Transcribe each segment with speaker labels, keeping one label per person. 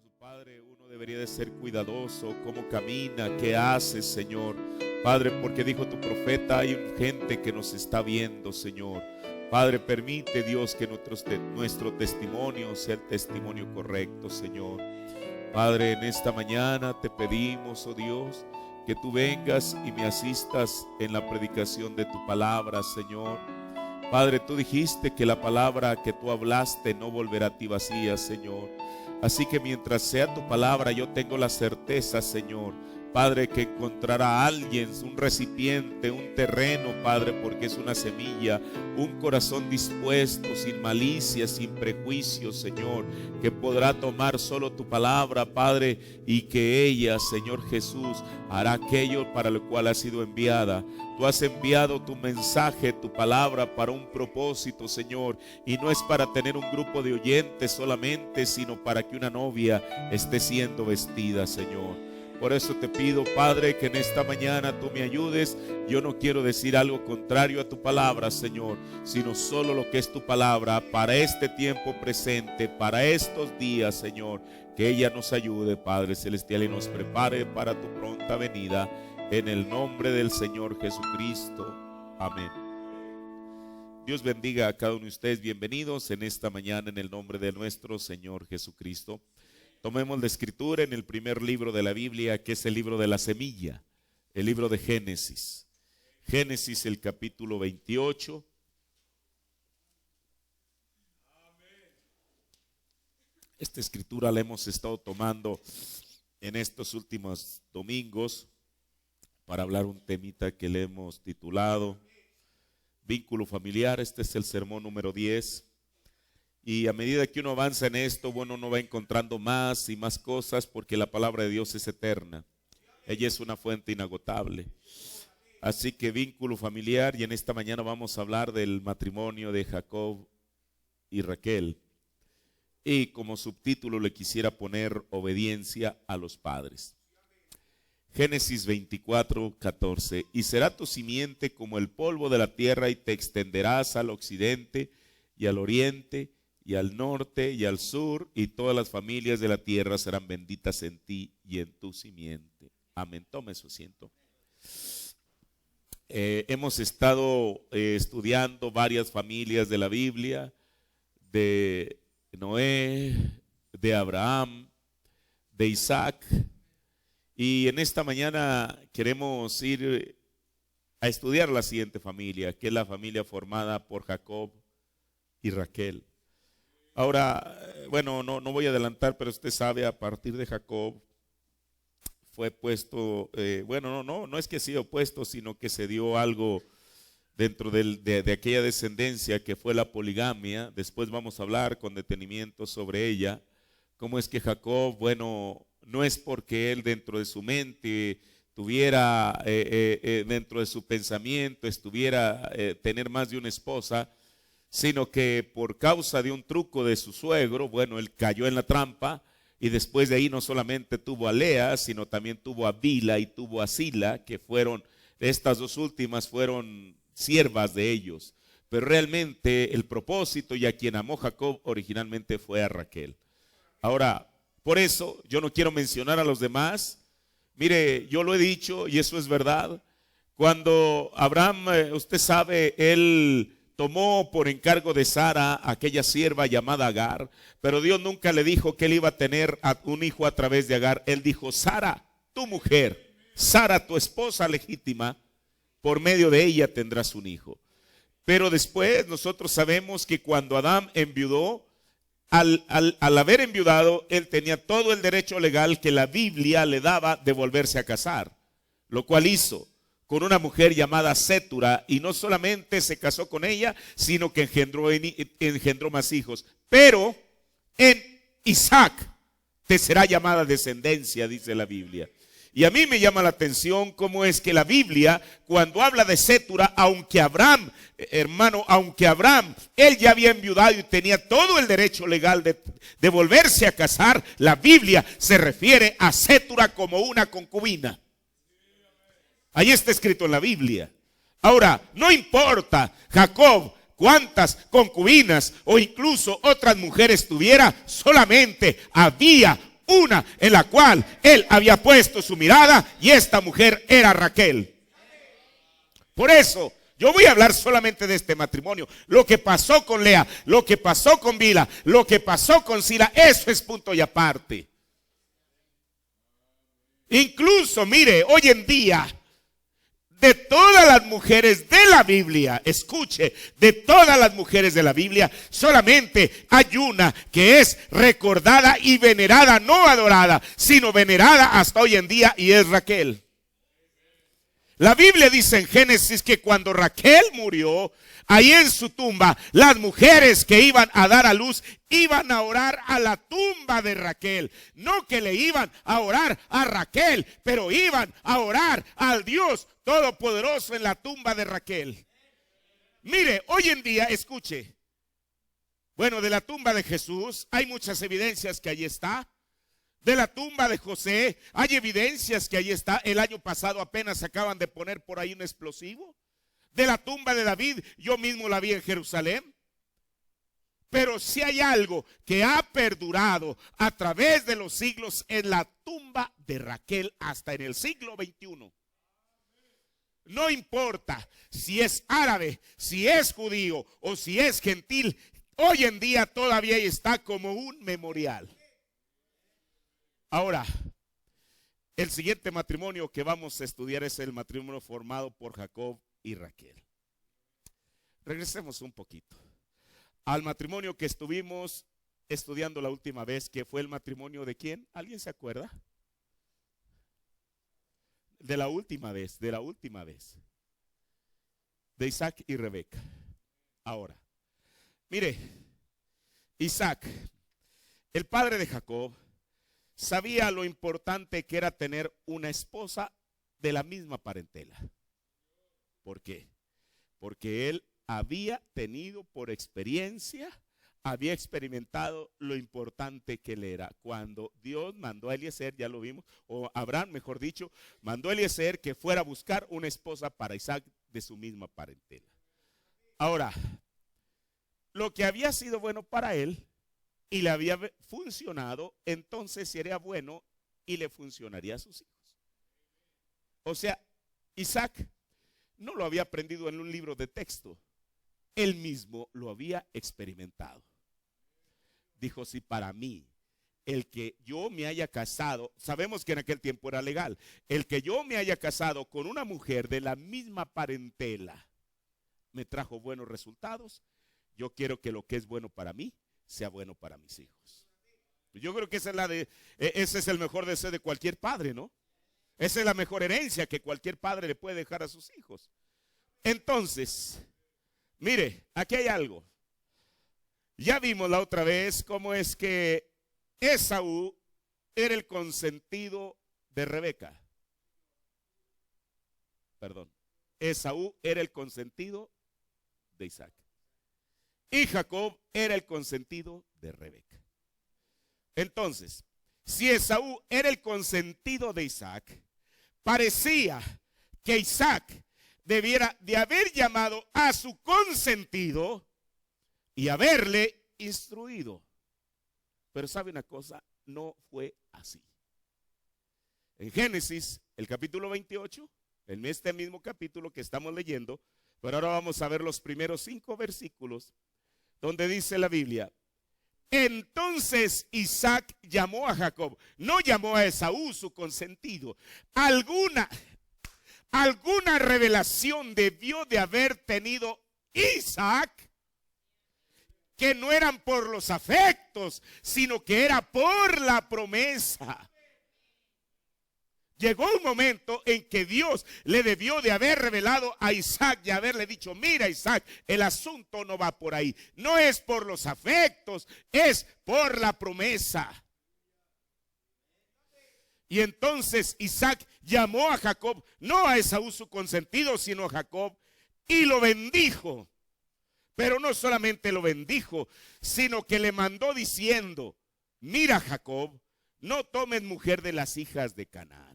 Speaker 1: su Padre, uno debería de ser cuidadoso, cómo camina, qué hace, Señor. Padre, porque dijo tu profeta, hay gente que nos está viendo, Señor. Padre, permite, Dios, que nuestro testimonio sea el testimonio correcto, Señor. Padre, en esta mañana te pedimos, oh Dios, que tú vengas y me asistas en la predicación de tu palabra, Señor. Padre, tú dijiste que la palabra que tú hablaste no volverá a ti vacía, Señor. Así que mientras sea tu palabra, yo tengo la certeza, Señor, Padre, que encontrará a alguien, un recipiente, un terreno, Padre, porque es una semilla, un corazón dispuesto, sin malicia, sin prejuicio, Señor, que podrá tomar solo tu palabra, Padre, y que ella, Señor Jesús, hará aquello para lo cual ha sido enviada. Tú has enviado tu mensaje, tu palabra para un propósito, Señor, y no es para tener un grupo de oyentes solamente, sino para que una novia esté siendo vestida, Señor. Por eso te pido, Padre, que en esta mañana tú me ayudes. Yo no quiero decir algo contrario a tu palabra, Señor, sino solo lo que es tu palabra para este tiempo presente, para estos días, Señor. Que ella nos ayude, Padre Celestial, y nos prepare para tu pronta venida. En el nombre del Señor Jesucristo. Amén. Dios bendiga a cada uno de ustedes. Bienvenidos en esta mañana en el nombre de nuestro Señor Jesucristo. Tomemos la escritura en el primer libro de la Biblia, que es el libro de la semilla, el libro de Génesis. Génesis, el capítulo 28. Esta escritura la hemos estado tomando en estos últimos domingos para hablar un temita que le hemos titulado Vínculo Familiar. Este es el sermón número 10. Y a medida que uno avanza en esto, bueno, uno va encontrando más y más cosas, porque la palabra de Dios es eterna. Ella es una fuente inagotable. Así que vínculo familiar, y en esta mañana vamos a hablar del matrimonio de Jacob y Raquel. Y como subtítulo le quisiera poner obediencia a los padres. Génesis 24, 14. Y será tu simiente como el polvo de la tierra, y te extenderás al occidente y al oriente y al norte y al sur, y todas las familias de la tierra serán benditas en ti y en tu simiente. Amén. Tome su asiento. Hemos estado estudiando varias familias de la Biblia, de Noé, de Abraham, de Isaac, y en esta mañana queremos ir a estudiar la siguiente familia, que es la familia formada por Jacob y Raquel. Ahora, bueno, no voy a adelantar, pero usted sabe, a partir de Jacob fue puesto, no es que ha sido puesto, sino que se dio algo dentro de aquella descendencia que fue la poligamia. Después vamos a hablar con detenimiento sobre ella. Cómo es que Jacob, bueno, no es porque él dentro de su mente tuviera, dentro de su pensamiento estuviera tener más de una esposa, sino que por causa de un truco de su suegro, bueno, él cayó en la trampa, y después de ahí no solamente tuvo a Lea, sino también tuvo a Bila y tuvo a Sila, que fueron, estas dos últimas fueron siervas de ellos. Pero realmente el propósito y a quien amó Jacob originalmente fue a Raquel. Ahora, por eso yo no quiero mencionar a los demás. Mire, yo lo he dicho y eso es verdad. Cuando Abraham, usted sabe, él tomó por encargo de Sara aquella sierva llamada Agar, pero Dios nunca le dijo que él iba a tener un hijo a través de Agar. Él dijo: Sara, tu mujer, Sara, tu esposa legítima, por medio de ella tendrás un hijo. Pero después nosotros sabemos que cuando Adán enviudó, al haber enviudado, él tenía todo el derecho legal que la Biblia le daba de volverse a casar, lo cual hizo con una mujer llamada Sétura, y no solamente se casó con ella, sino que engendró más hijos. Pero en Isaac te será llamada descendencia, dice la Biblia. Y a mí me llama la atención cómo es que la Biblia, cuando habla de Sétura, aunque Abraham, él ya había enviudado y tenía todo el derecho legal de volverse a casar, la Biblia se refiere a Sétura como una concubina. Ahí está escrito en la Biblia. Ahora, no importa Jacob cuántas concubinas o incluso otras mujeres tuviera, solamente había una en la cual él había puesto su mirada, y esta mujer era Raquel. Por eso yo voy a hablar solamente de este matrimonio. Lo que pasó con Lea, lo que pasó con Bila, lo que pasó con Sila, eso es punto y aparte. Incluso, mire, hoy en día, de todas las mujeres de la Biblia, escuche, de todas las mujeres de la Biblia, solamente hay una que es recordada y venerada, no adorada, sino venerada hasta hoy en día, y es Raquel. La Biblia dice en Génesis que cuando Raquel murió, ahí en su tumba, las mujeres que iban a dar a luz iban a orar a la tumba de Raquel. No que le iban a orar a Raquel, pero iban a orar al Dios Todopoderoso en la tumba de Raquel. Mire, hoy en día, escuche, bueno, de la tumba de Jesús hay muchas evidencias que allí está. De la tumba de José hay evidencias que allí está. El año pasado apenas acaban de poner por ahí un explosivo. De la tumba de David, yo mismo la vi en Jerusalén. Pero si hay algo que ha perdurado a través de los siglos, en la tumba de Raquel hasta en el siglo XXI. No importa si es árabe, si es judío o si es gentil, hoy en día todavía está como un memorial. Ahora, el siguiente matrimonio que vamos a estudiar es el matrimonio formado por Jacob y Raquel. Regresemos un poquito al matrimonio que estuvimos estudiando la última vez, que fue el matrimonio de ¿quién? ¿Alguien se acuerda? De la última vez, de Isaac y Rebeca. Ahora, mire, Isaac, el padre de Jacob, sabía lo importante que era tener una esposa de la misma parentela. ¿Por qué? Porque él había tenido por experiencia, había experimentado lo importante que él era. Cuando Dios mandó a Eliezer, ya lo vimos, o Abraham, mejor dicho, mandó a Eliezer que fuera a buscar una esposa para Isaac de su misma parentela. Ahora, lo que había sido bueno para él y le había funcionado, entonces sería bueno y le funcionaría a sus hijos. O sea, Isaac no lo había aprendido en un libro de texto, él mismo lo había experimentado. Dijo, si para mí, el que yo me haya casado, sabemos que en aquel tiempo era legal, el que yo me haya casado con una mujer de la misma parentela me trajo buenos resultados, yo quiero que lo que es bueno para mí sea bueno para mis hijos. Yo creo que ese es el mejor deseo de cualquier padre, ¿no? Esa es la mejor herencia que cualquier padre le puede dejar a sus hijos. Entonces, mire, aquí hay algo. Ya vimos la otra vez cómo es que Esaú era el consentido de Rebeca. Perdón, Esaú era el consentido de Isaac. Y Jacob era el consentido de Rebeca. Entonces, si Esaú era el consentido de Isaac, parecía que Isaac debiera de haber llamado a su consentido y haberle instruido. Pero ¿sabe una cosa? No fue así. En Génesis, el capítulo 28, en este mismo capítulo que estamos leyendo, pero ahora vamos a ver los primeros 5 versículos, donde dice la Biblia, entonces Isaac llamó a Jacob, no llamó a Esaú su consentido. Alguna revelación debió de haber tenido Isaac, que no eran por los afectos, sino que era por la promesa. Llegó un momento en que Dios le debió de haber revelado a Isaac y haberle dicho, mira Isaac, el asunto no va por ahí. No es por los afectos, es por la promesa. Y entonces Isaac llamó a Jacob, no a Esaú su consentido, sino a Jacob, y lo bendijo. Pero no solamente lo bendijo, sino que le mandó diciendo, mira Jacob, no tomes mujer de las hijas de Canaán.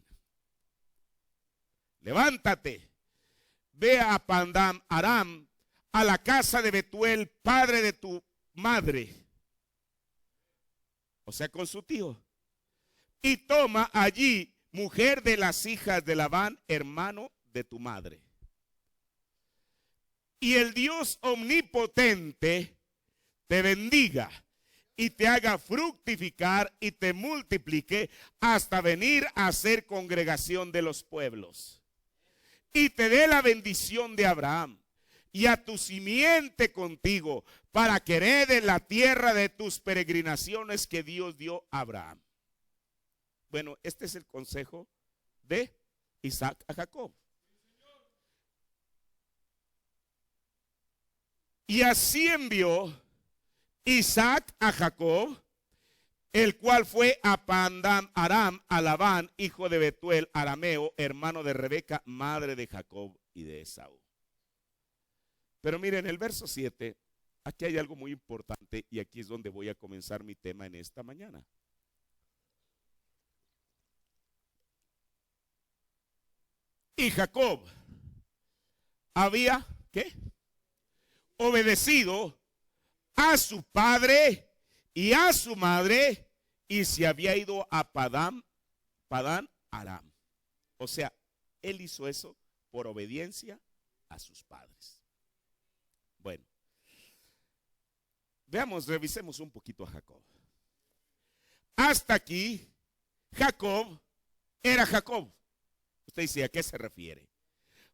Speaker 1: Levántate, ve a Pandam Aram, a la casa de Betuel, padre de tu madre. O sea, con su tío. y toma allí mujer de las hijas de Labán, hermano de tu madre. Y el Dios omnipotente te bendiga y te haga fructificar y te multiplique hasta venir a ser congregación de los pueblos. Y te dé la bendición de Abraham y a tu simiente contigo, para que heredes la tierra de tus peregrinaciones que Dios dio a Abraham. Bueno, este es el consejo de Isaac a Jacob. Y así envió Isaac a Jacob, el cual fue a Pandam Aram, a Labán, hijo de Betuel, arameo, hermano de Rebeca, madre de Jacob y de Esaú. Pero miren, el verso 7, aquí hay algo muy importante y aquí es donde voy a comenzar mi tema en esta mañana. Y Jacob había, ¿qué? Obedecido a su padre y a su madre y se había ido a Padán Aram. O sea, él hizo eso por obediencia a sus padres. Bueno, veamos, revisemos un poquito a Jacob. Hasta aquí, Jacob era Jacob. Usted dice, ¿a qué se refiere?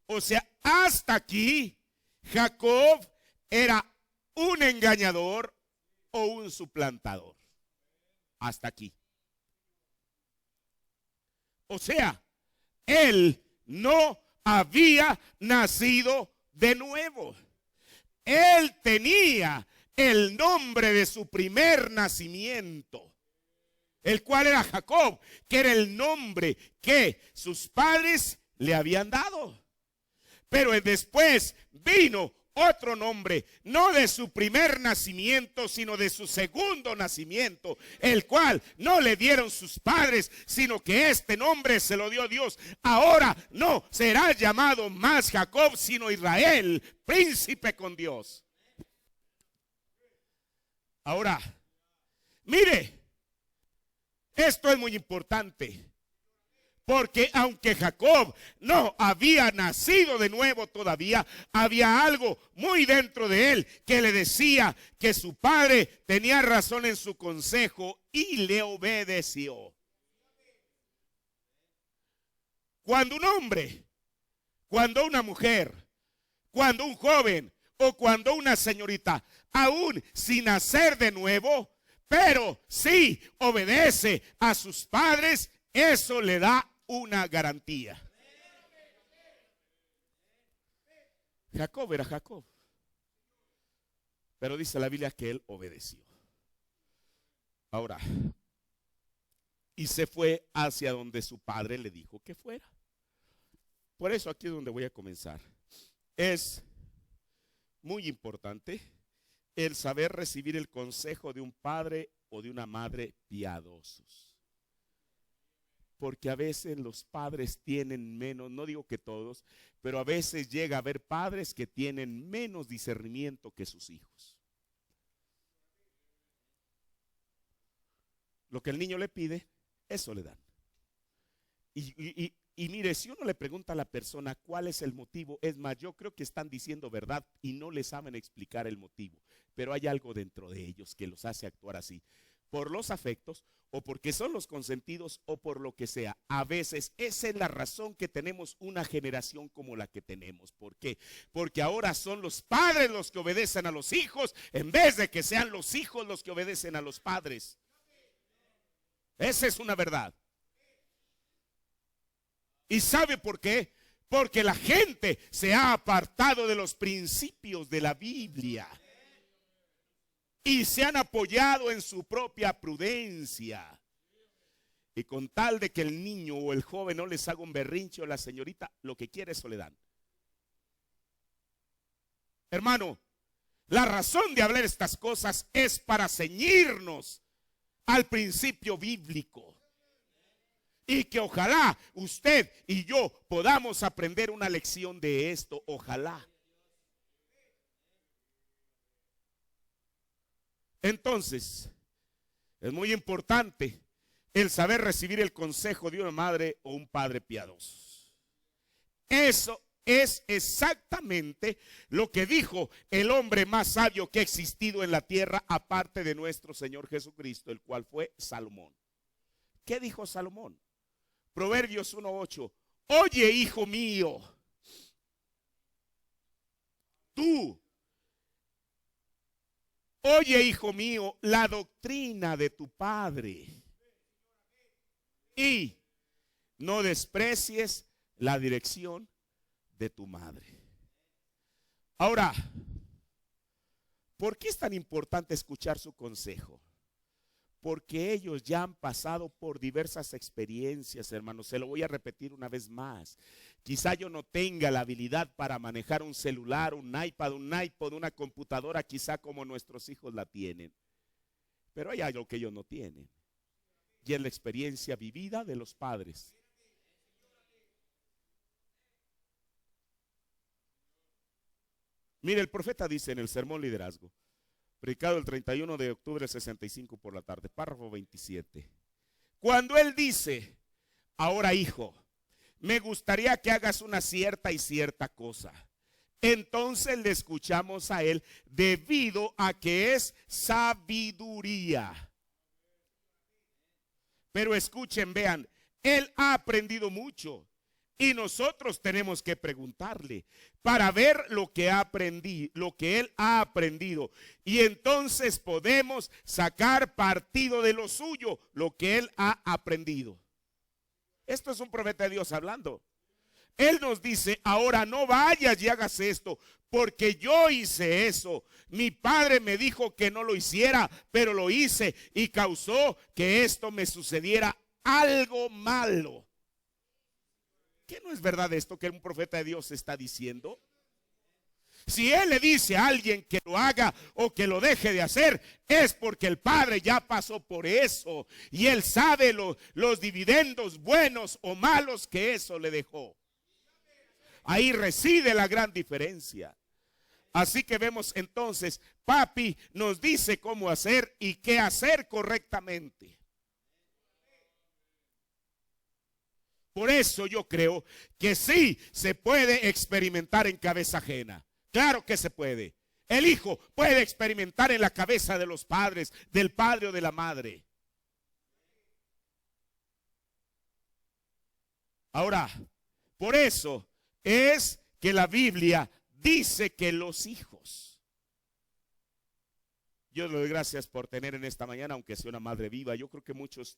Speaker 1: O sea, hasta aquí, Jacob era un engañador o un suplantador. Hasta aquí. O sea, él no había nacido de nuevo. Él tenía el nombre de su primer nacimiento, el cual era Jacob, que era el nombre que sus padres le habían dado. Pero después vino otro nombre, no de su primer nacimiento, sino de su segundo nacimiento, el cual no le dieron sus padres, sino que este nombre se lo dio Dios. Ahora no será llamado más Jacob, sino Israel, príncipe con Dios. Ahora, mire, esto es muy importante. Porque aunque Jacob no había nacido de nuevo todavía, había algo muy dentro de él que le decía que su padre tenía razón en su consejo y le obedeció. Cuando un hombre, cuando una mujer, cuando un joven o cuando una señorita, aún sin nacer de nuevo, pero sí obedece a sus padres, eso le da una garantía. Jacob era Jacob, pero dice la Biblia que él obedeció. Ahora, y se fue hacia donde su padre le dijo que fuera. Por eso aquí es donde voy a comenzar. Es muy importante el saber recibir el consejo de un padre o de una madre piadosos. Porque a veces los padres tienen menos, no digo que todos, pero a veces llega a haber padres que tienen menos discernimiento que sus hijos. Lo que el niño le pide, eso le dan. Y mire, si uno le pregunta a la persona cuál es el motivo, es más, yo creo que están diciendo verdad y no les saben explicar el motivo. Pero hay algo dentro de ellos que los hace actuar así. Por los afectos, o porque son los consentidos, o por lo que sea. A veces esa es la razón que tenemos una generación como la que tenemos. ¿Por qué? Porque ahora son los padres los que obedecen a los hijos, en vez de que sean los hijos los que obedecen a los padres. Esa es una verdad. ¿Y sabe por qué? Porque la gente se ha apartado de los principios de la Biblia y se han apoyado en su propia prudencia. Y con tal de que el niño o el joven no les haga un berrinche o la señorita, lo que quiere eso le dan. Hermano, la razón de hablar estas cosas es para ceñirnos al principio bíblico. Y que ojalá usted y yo podamos aprender una lección de esto. Ojalá. Entonces, es muy importante el saber recibir el consejo de una madre o un padre piadoso. Eso es exactamente lo que dijo el hombre más sabio que ha existido en la tierra, aparte de nuestro Señor Jesucristo, el cual fue Salomón. ¿Qué dijo Salomón? Proverbios 1:8. Oye, hijo mío, oye, hijo mío, la doctrina de tu padre, y no desprecies la dirección de tu madre. Ahora, ¿por qué es tan importante escuchar su consejo? Porque ellos ya han pasado por diversas experiencias, hermanos. Se lo voy a repetir una vez más. Quizá yo no tenga la habilidad para manejar un celular, un iPad, una computadora, quizá como nuestros hijos la tienen. Pero hay algo que ellos no tienen. Y es la experiencia vivida de los padres. Mire, el profeta dice en el sermón Liderazgo, predicado el 31 de octubre del 65 por la tarde, párrafo 27. Cuando él dice, ahora hijo, me gustaría que hagas una cierta y cierta cosa, entonces le escuchamos a él debido a que es sabiduría. Pero escuchen, vean, él ha aprendido mucho. Y nosotros tenemos que preguntarle para ver lo que él ha aprendido. Y entonces podemos sacar partido de lo suyo, lo que él ha aprendido. Esto es un profeta de Dios hablando. Él nos dice, ahora no vayas y hagas esto, porque yo hice eso. Mi padre me dijo que no lo hiciera, pero lo hice y causó que esto me sucediera algo malo. ¿Qué no es verdad esto que un profeta de Dios está diciendo? Si él le dice a alguien que lo haga o que lo deje de hacer, es porque el Padre ya pasó por eso y él sabe los dividendos buenos o malos que eso le dejó. Ahí reside la gran diferencia. Así que vemos entonces, papi nos dice cómo hacer y qué hacer correctamente. Por eso yo creo que sí se puede experimentar en cabeza ajena. Claro que se puede. El hijo puede experimentar en la cabeza de los padres, del padre o de la madre. Ahora, por eso es que la Biblia dice que los hijos. Yo le doy gracias por tener en esta mañana, aunque sea una madre viva. Yo creo que muchos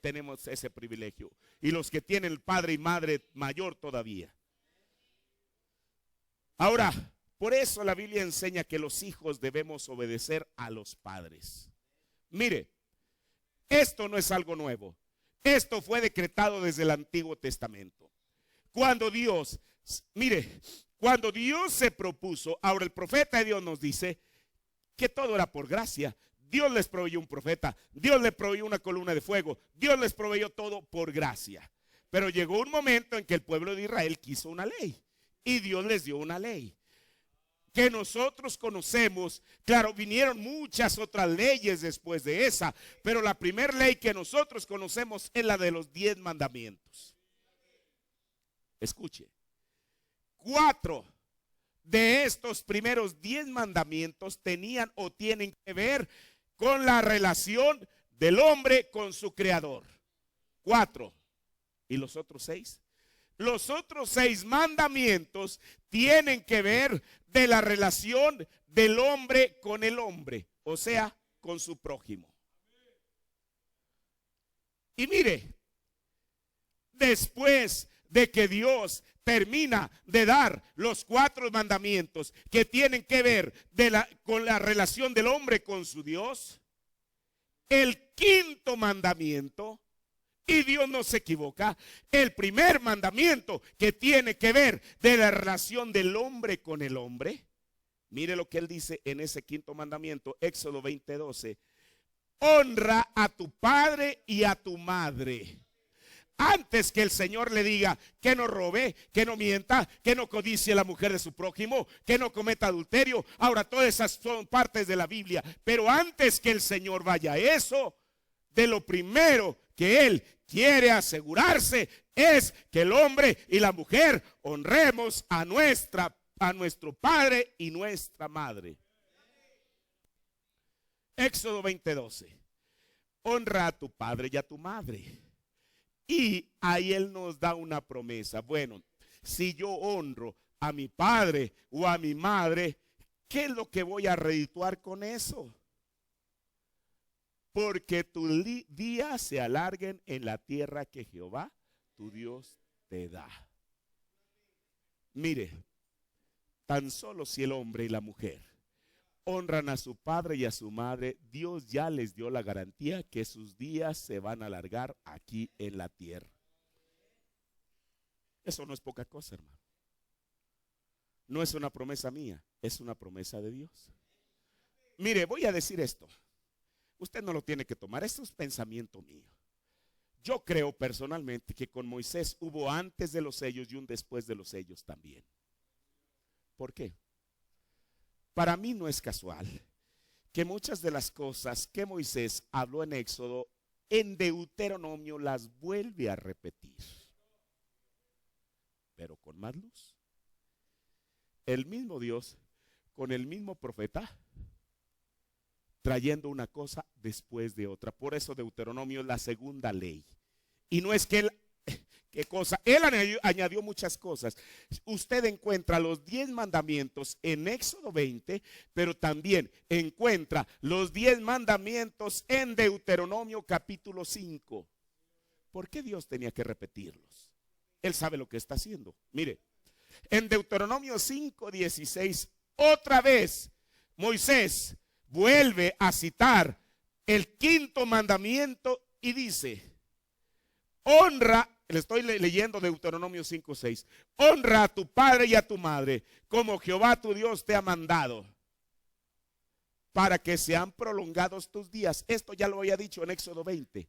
Speaker 1: tenemos ese privilegio. Y los que tienen padre y madre mayor todavía. Ahora, por eso la Biblia enseña que los hijos debemos obedecer a los padres. Mire, esto no es algo nuevo. Esto fue decretado desde el Antiguo Testamento. Cuando Dios se propuso, ahora el profeta de Dios nos dice que todo era por gracia. Dios les proveyó un profeta, Dios les proveyó una columna de fuego, Dios les proveyó todo por gracia. Pero llegó un momento en que el pueblo de Israel quiso una ley y Dios les dio una ley que nosotros conocemos. Claro, vinieron muchas otras leyes después de esa, pero la primera ley que nosotros conocemos es la de los 10 mandamientos. Escuche, 4 de estos primeros 10 mandamientos tenían o tienen que ver con la relación del hombre con su creador. 4. ¿Y los otros 6? Los otros 6 mandamientos tienen que ver de la relación del hombre con el hombre, o sea, con su prójimo. Y mire, después de que Dios termina de dar los 4 mandamientos que tienen que ver con la relación del hombre con su Dios, el 5.º mandamiento, y Dios no se equivoca, el primer mandamiento que tiene que ver de la relación del hombre con el hombre, mire lo que él dice en ese 5.º mandamiento, Éxodo 20:12, honra a tu padre y a tu madre. Antes que el Señor le diga que no robe, que no mienta, que no codicie a la mujer de su prójimo, que no cometa adulterio. Ahora, todas esas son partes de la Biblia. Pero antes que el Señor vaya a eso, de lo primero que Él quiere asegurarse es que el hombre y la mujer honremos a nuestro padre y nuestra madre. Éxodo 20:12. Honra a tu padre y a tu madre. Y ahí Él nos da una promesa. Bueno, si yo honro a mi padre o a mi madre, ¿qué es lo que voy a redituar con eso? Porque tus días se alarguen en la tierra que Jehová, tu Dios, te da. Mire, tan solo si el hombre y la mujer honran a su padre y a su madre, Dios ya les dio la garantía que sus días se van a alargar aquí en la tierra. Eso no es poca cosa, hermano. No es una promesa mía, es una promesa de Dios. Mire, voy a decir esto. Usted no lo tiene que tomar, esto es pensamiento mío. Yo creo personalmente que con Moisés hubo antes de los sellos y un después de los sellos también. ¿Por qué? Para mí no es casual que muchas de las cosas que Moisés habló en Éxodo, en Deuteronomio las vuelve a repetir, pero con más luz. El mismo Dios, con el mismo profeta, trayendo una cosa después de otra. Por eso Deuteronomio es la segunda ley. Y no es que él, ¿qué cosa? Él añadió muchas cosas. Usted encuentra los 10 mandamientos en Éxodo 20, pero también encuentra los 10 mandamientos en Deuteronomio capítulo 5. ¿Por qué Dios tenía que repetirlos? Él sabe lo que está haciendo. Mire, en Deuteronomio 5:16, otra vez Moisés vuelve a citar el 5.º mandamiento y dice: honra, le estoy leyendo Deuteronomio 5:6, honra a tu padre y a tu madre como Jehová tu Dios te ha mandado, para que sean prolongados tus días. Esto ya lo había dicho en Éxodo 20.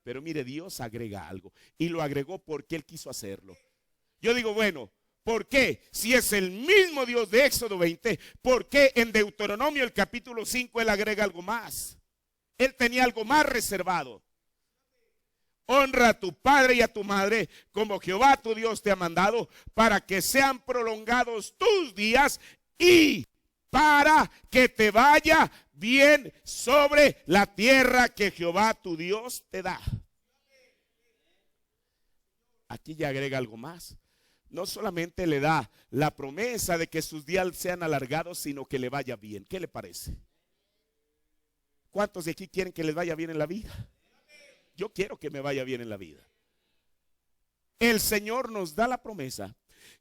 Speaker 1: Pero mire, Dios agrega algo, y lo agregó porque Él quiso hacerlo. Yo digo, bueno, ¿por qué? Si es el mismo Dios de Éxodo 20, ¿por qué en Deuteronomio el capítulo 5 Él agrega algo más? Él tenía algo más reservado. Honra a tu padre y a tu madre como Jehová tu Dios te ha mandado, para que sean prolongados tus días y para que te vaya bien sobre la tierra que Jehová tu Dios te da. Aquí ya agrega algo más. No solamente le da la promesa de que sus días sean alargados, sino que le vaya bien. ¿Qué le parece? ¿Cuántos de aquí quieren que les vaya bien en la vida? Yo quiero que me vaya bien en la vida. El Señor nos da la promesa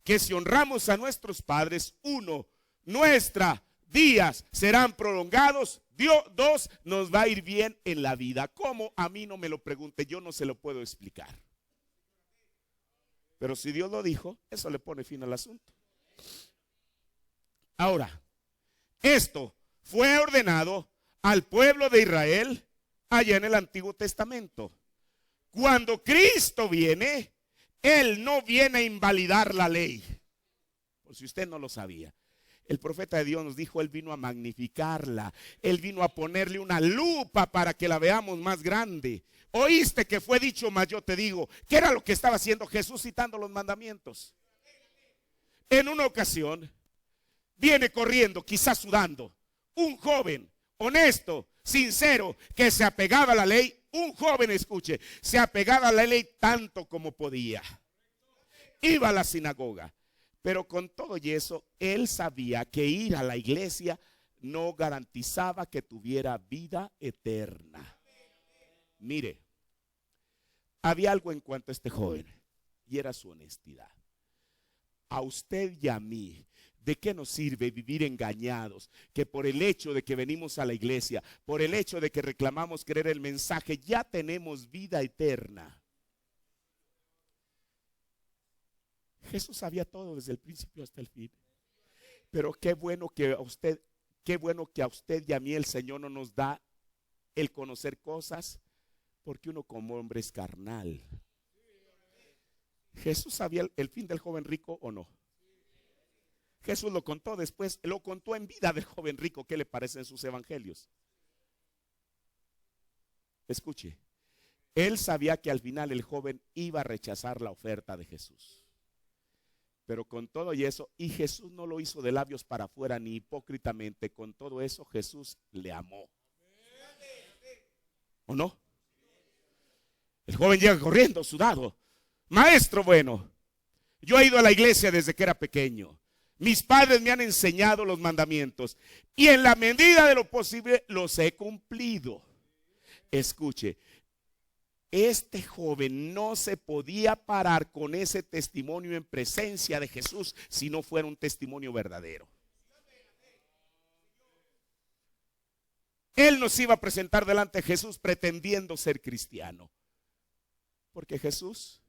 Speaker 1: que si honramos a nuestros padres, uno, nuestros días serán prolongados. Dos, nos va a ir bien en la vida. ¿Cómo? A mí no me lo pregunte, yo no se lo puedo explicar. Pero si Dios lo dijo, eso le pone fin al asunto. Ahora, esto fue ordenado al pueblo de Israel allá en el Antiguo Testamento. Cuando Cristo viene, Él no viene a invalidar la ley. Por si usted no lo sabía. El profeta de Dios nos dijo, Él vino a magnificarla. Él vino a ponerle una lupa para que la veamos más grande. Oíste que fue dicho, mas yo te digo. ¿Qué era lo que estaba haciendo Jesús citando los mandamientos? En una ocasión, viene corriendo, quizás sudando, un joven honesto, sincero, que se apegaba a la ley. Un joven, escuche, se apegaba a la ley tanto como podía. Iba a la sinagoga. Pero con todo y eso, él sabía que ir a la iglesia no garantizaba que tuviera vida eterna. Mire, había algo en cuanto a este joven, y era su honestidad. A usted y a mí, ¿de qué nos sirve vivir engañados? Que por el hecho de que venimos a la iglesia, por el hecho de que reclamamos creer el mensaje, ya tenemos vida eterna. Jesús sabía todo desde el principio hasta el fin. Pero qué bueno que a usted y a mí el Señor no nos da el conocer cosas, porque uno como hombre es carnal. ¿Jesús sabía el fin del joven rico o no? Jesús lo contó después, lo contó en vida del joven rico. ¿Qué le parece en sus evangelios? Escuche, Él sabía que al final el joven iba a rechazar la oferta de Jesús. Pero con todo y eso, y Jesús no lo hizo de labios para afuera ni hipócritamente, con todo eso Jesús le amó. ¿O no? El joven llega corriendo, sudado. Maestro bueno, yo he ido a la iglesia desde que era pequeño. Mis padres me han enseñado los mandamientos y en la medida de lo posible los he cumplido. Escuche, este joven no se podía parar con ese testimonio en presencia de Jesús si no fuera un testimonio verdadero. Él nos iba a presentar delante de Jesús pretendiendo ser cristiano, porque Jesús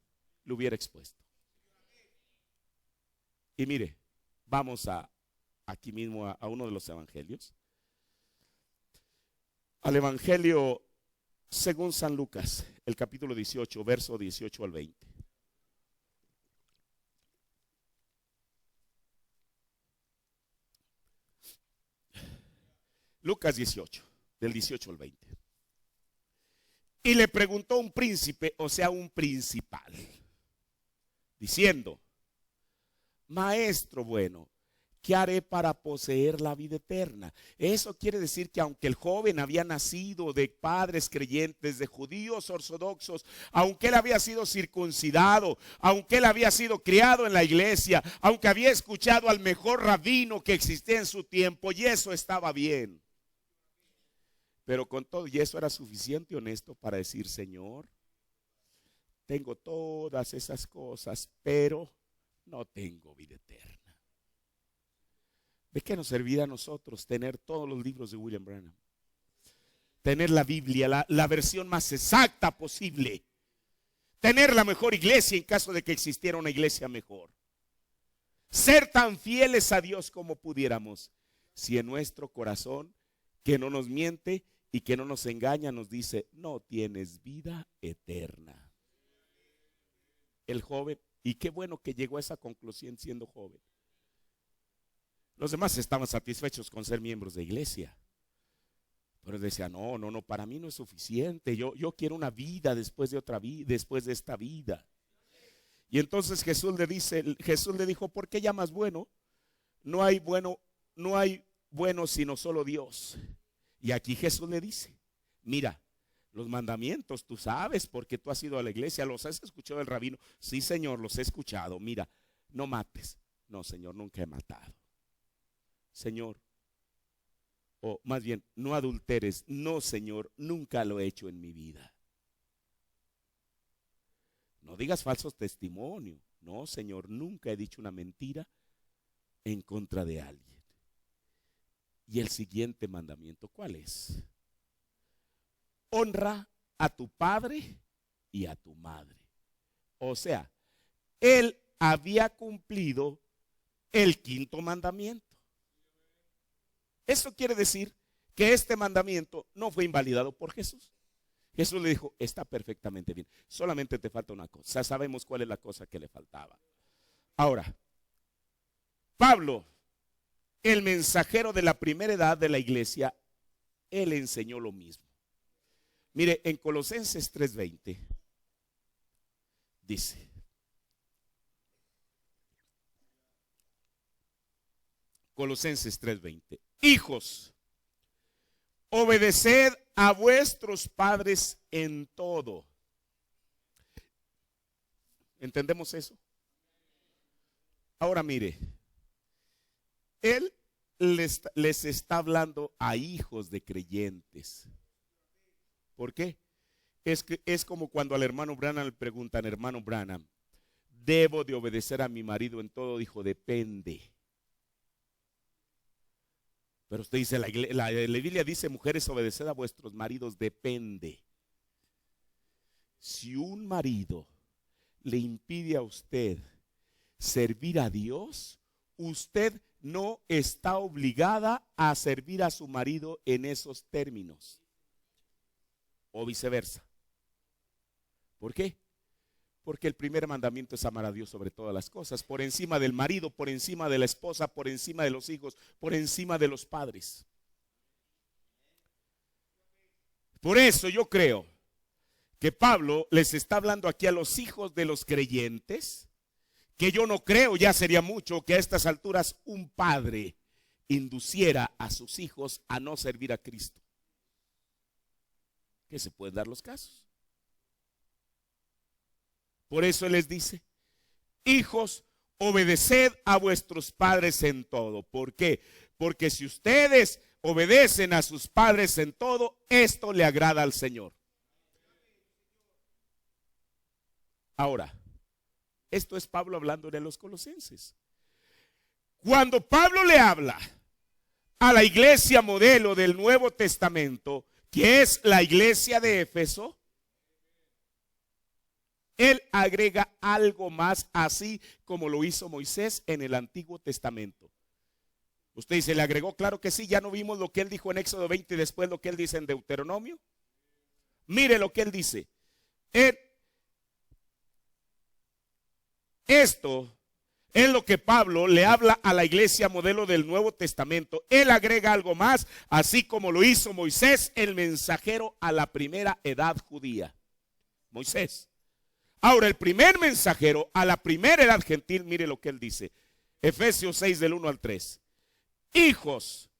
Speaker 1: lo hubiera expuesto. Y mire, vamos aquí mismo a uno de los evangelios. Al evangelio según San Lucas, el capítulo 18, verso 18 al 20. Lucas 18, del 18 al 20. Y le preguntó un príncipe, o sea, un principal, diciendo: Maestro bueno, ¿qué haré para poseer la vida eterna? Eso quiere decir que aunque el joven había nacido de padres creyentes, de judíos ortodoxos, aunque él había sido circuncidado, aunque él había sido criado en la iglesia, aunque había escuchado al mejor rabino que existía en su tiempo, y eso estaba bien. Pero con todo y eso era suficiente honesto para decir: Señor, tengo todas esas cosas, pero no tengo vida eterna. ¿De qué nos servirá a nosotros tener todos los libros de William Branham? Tener la Biblia, la versión más exacta posible. Tener la mejor iglesia en caso de que existiera una iglesia mejor. Ser tan fieles a Dios como pudiéramos, si en nuestro corazón, que no nos miente y que no nos engaña, nos dice: no tienes vida eterna. El joven, y qué bueno que llegó a esa conclusión siendo joven. Los demás estaban satisfechos con ser miembros de iglesia. Pero él decía: no, para mí no es suficiente. Yo quiero una vida después de otra vida, después de esta vida. Y entonces Jesús le dijo: ¿por qué llamas bueno? No hay bueno sino solo Dios. Y aquí Jesús le dice: mira, los mandamientos tú sabes porque tú has ido a la iglesia, los has escuchado del rabino. Sí, Señor, los he escuchado. Mira, no mates. No, Señor, nunca he matado. Señor, o más bien, no adulteres. No, Señor, nunca lo he hecho en mi vida. No digas falsos testimonios. No, Señor, nunca he dicho una mentira en contra de alguien. Y el siguiente mandamiento, ¿cuál es? Honra a tu padre y a tu madre. O sea, él había cumplido el quinto mandamiento. Eso quiere decir que este mandamiento no fue invalidado por Jesús. Jesús le dijo: está perfectamente bien, solamente te falta una cosa. Sabemos cuál es la cosa que le faltaba. Ahora, Pablo, el mensajero de la primera edad de la iglesia, él enseñó lo mismo. Mire, en Colosenses 3:20 dice: Colosenses 3:20, hijos, obedeced a vuestros padres en todo. ¿Entendemos eso? Ahora mire, él les está hablando a hijos de creyentes. ¿Por qué? Es como cuando al hermano Branham le preguntan: hermano Branham, ¿debo de obedecer a mi marido en todo? Dijo: depende. Pero usted dice, la Biblia dice: mujeres, obedeced a vuestros maridos. Depende. Si un marido le impide a usted servir a Dios, usted no está obligada a servir a su marido en esos términos. O viceversa. ¿Por qué? Porque el primer mandamiento es amar a Dios sobre todas las cosas, por encima del marido, por encima de la esposa, por encima de los hijos, por encima de los padres. Por eso yo creo que Pablo les está hablando aquí a los hijos de los creyentes, que yo no creo, ya sería mucho, que a estas alturas un padre induciera a sus hijos a no servir a Cristo. Que se pueden dar los casos. Por eso Él les dice: hijos, obedeced a vuestros padres en todo. ¿Por qué? Porque si ustedes obedecen a sus padres en todo, esto le agrada al Señor. Ahora, esto es Pablo hablando de los colosenses. Cuando Pablo le habla a la iglesia modelo del Nuevo Testamento, que es la iglesia de Éfeso, él agrega algo más, así como lo hizo Moisés en el Antiguo Testamento. Usted dice, ¿le agregó? Claro que sí. Ya no vimos lo que él dijo en Éxodo 20 y después lo que él dice en Deuteronomio. Mire lo que él dice. Esto es lo que Pablo le habla a la iglesia modelo del Nuevo Testamento. Él agrega algo más, así como lo hizo Moisés, el mensajero a la primera edad judía. Moisés. Ahora, el primer mensajero a la primera edad gentil, mire lo que él dice. Efesios 6 del 1 al 3. Hijos,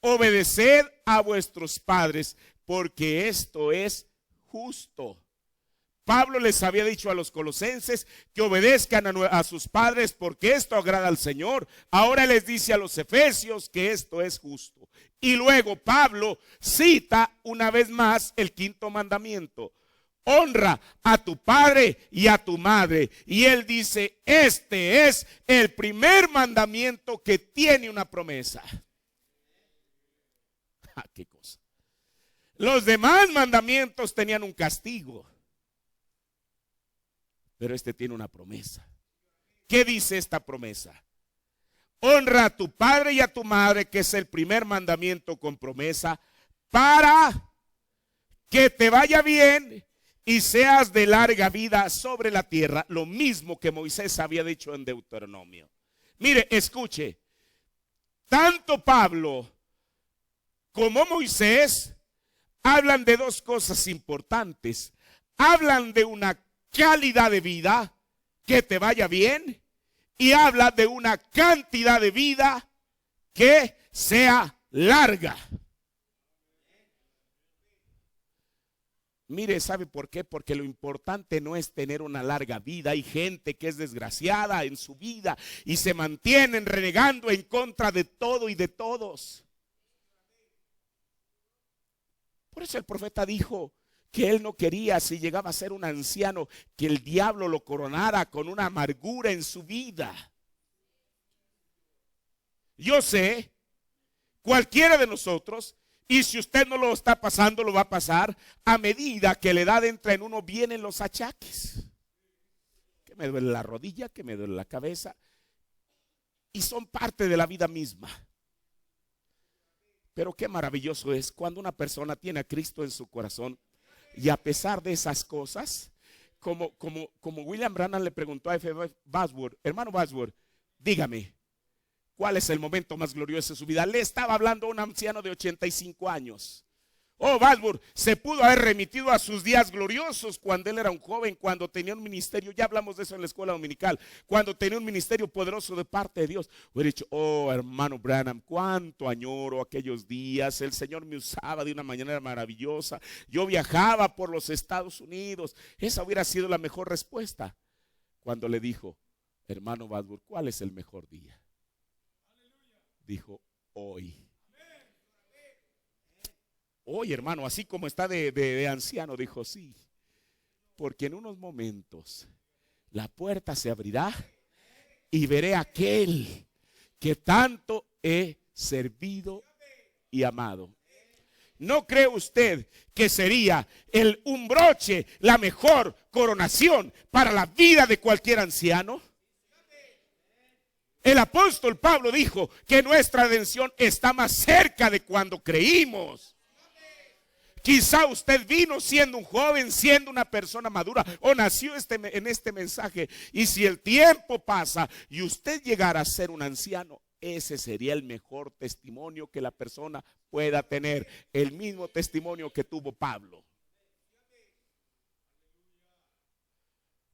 Speaker 1: obedeced a vuestros padres, porque esto es justo. Pablo les había dicho a los colosenses que obedezcan a sus padres porque esto agrada al Señor. Ahora les dice a los efesios que esto es justo. Y luego Pablo cita una vez más el quinto mandamiento: honra a tu padre y a tu madre. Y él dice, este es el primer mandamiento que tiene una promesa. ¿Qué cosa? Los demás mandamientos tenían un castigo, pero este tiene una promesa. ¿Qué dice esta promesa? Honra a tu padre y a tu madre, que es el primer mandamiento con promesa, para que te vaya bien y seas de larga vida sobre la tierra. Lo mismo que Moisés había dicho en Deuteronomio. Mire, escuche. Tanto Pablo como Moisés hablan de dos cosas importantes. Hablan de una calidad de vida, que te vaya bien, y habla de una cantidad de vida que sea larga. Mire, ¿sabe por qué? Porque lo importante no es tener una larga vida. Hay gente que es desgraciada en su vida y se mantienen renegando en contra de todo y de todos. Por eso el profeta dijo que él no quería, si llegaba a ser un anciano, que el diablo lo coronara con una amargura en su vida. Yo sé, cualquiera de nosotros, y si usted no lo está pasando, lo va a pasar, a medida que la edad entra en uno, vienen los achaques. Que me duele la rodilla, que me duele la cabeza, y son parte de la vida misma. Pero qué maravilloso es cuando una persona tiene a Cristo en su corazón. Y a pesar de esas cosas, como William Branham le preguntó a F. Bosworth, hermano Bosworth, dígame, ¿cuál es el momento más glorioso de su vida? Le estaba hablando a un anciano de 85 años. Oh, Bosworth se pudo haber remitido a sus días gloriosos cuando él era un joven, cuando tenía un ministerio, ya hablamos de eso en la escuela dominical, cuando tenía un ministerio poderoso de parte de Dios. Hubiera dicho, oh, hermano Branham, cuánto añoro aquellos días, el Señor me usaba de una manera maravillosa, yo viajaba por los Estados Unidos. Esa hubiera sido la mejor respuesta. Cuando le dijo, hermano Bosworth, ¿cuál es el mejor día? Dijo, hoy. Hoy, hermano, así como está de anciano, dijo, sí, porque en unos momentos la puerta se abrirá y veré a aquel que tanto he servido y amado. ¿No cree usted que sería un broche, la mejor coronación para la vida de cualquier anciano? El apóstol Pablo dijo que nuestra redención está más cerca de cuando creímos. Quizá usted vino siendo un joven, siendo una persona madura, o nació en este mensaje. Y si el tiempo pasa y usted llegara a ser un anciano, ese sería el mejor testimonio que la persona pueda tener. El mismo testimonio que tuvo Pablo.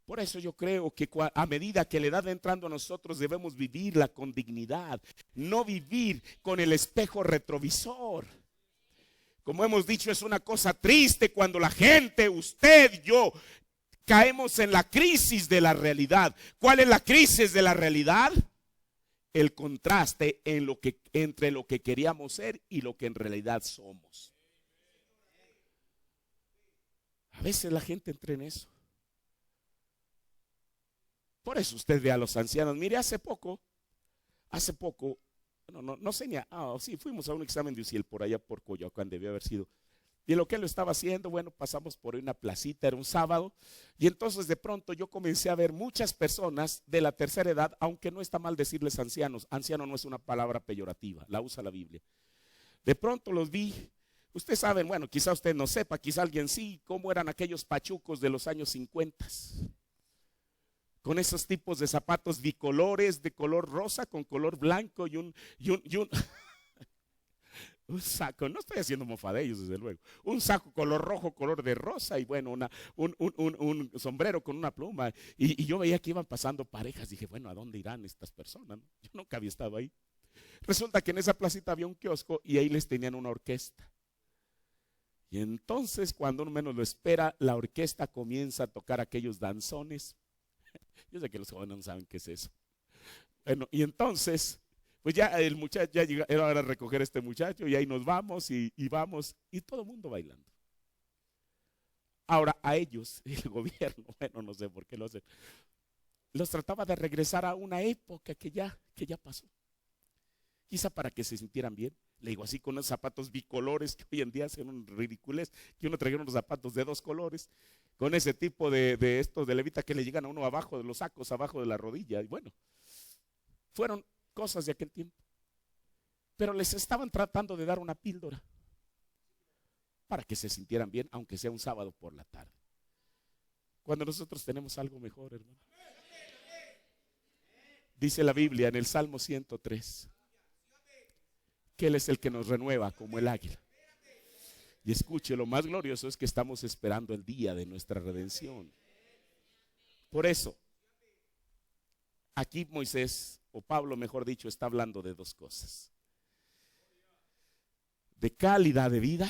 Speaker 1: Por eso yo creo que a medida que la edad va entrando a nosotros debemos vivirla con dignidad, no vivir con el espejo retrovisor. Como hemos dicho, es una cosa triste cuando la gente, usted, yo, caemos en la crisis de la realidad. ¿Cuál es la crisis de la realidad? El contraste entre lo que queríamos ser y lo que en realidad somos. A veces la gente entra en eso. Por eso usted ve a los ancianos. Mire, hace poco, no sé ni, sí, fuimos a un examen de UCIEL por allá por Coyoacán, debió haber sido. Y lo que él lo estaba haciendo, bueno, pasamos por una placita, era un sábado, y entonces de pronto yo comencé a ver muchas personas de la tercera edad, aunque no está mal decirles ancianos, anciano no es una palabra peyorativa, la usa la Biblia. De pronto los vi, ustedes saben, bueno, quizá usted no sepa, quizá alguien sí, cómo eran aquellos pachucos de los años 50. Con esos tipos de zapatos bicolores, de color rosa con color blanco y un saco, no estoy haciendo mofa de ellos desde luego, un saco color rojo, color de rosa y bueno, un sombrero con una pluma y yo veía que iban pasando parejas, dije, bueno, ¿a dónde irán estas personas? Yo nunca había estado ahí. Resulta que en esa placita había un kiosco y ahí les tenían una orquesta. Y entonces cuando uno menos lo espera, la orquesta comienza a tocar aquellos danzones. Yo sé que los jóvenes no saben qué es eso. Bueno, y entonces, pues ya el muchacho, ya llega, era hora de recoger a este muchacho y ahí nos vamos y vamos y todo el mundo bailando. Ahora a ellos, el gobierno, bueno, no sé por qué lo hacen, los trataba de regresar a una época que ya pasó. Quizá para que se sintieran bien. Le digo así con unos zapatos bicolores que hoy en día hacen un ridiculez, que uno traía unos zapatos de 2 colores, con ese tipo de estos de levita que le llegan a uno abajo de los sacos, abajo de la rodilla. Y bueno, fueron cosas de aquel tiempo. Pero les estaban tratando de dar una píldora para que se sintieran bien, aunque sea un sábado por la tarde. Cuando nosotros tenemos algo mejor, hermano. Dice la Biblia en el Salmo 103 que Él es el que nos renueva como el águila. Y escuche, lo más glorioso es que estamos esperando el día de nuestra redención. Por eso, aquí Moisés, o Pablo mejor dicho, está hablando de 2 cosas. De calidad de vida,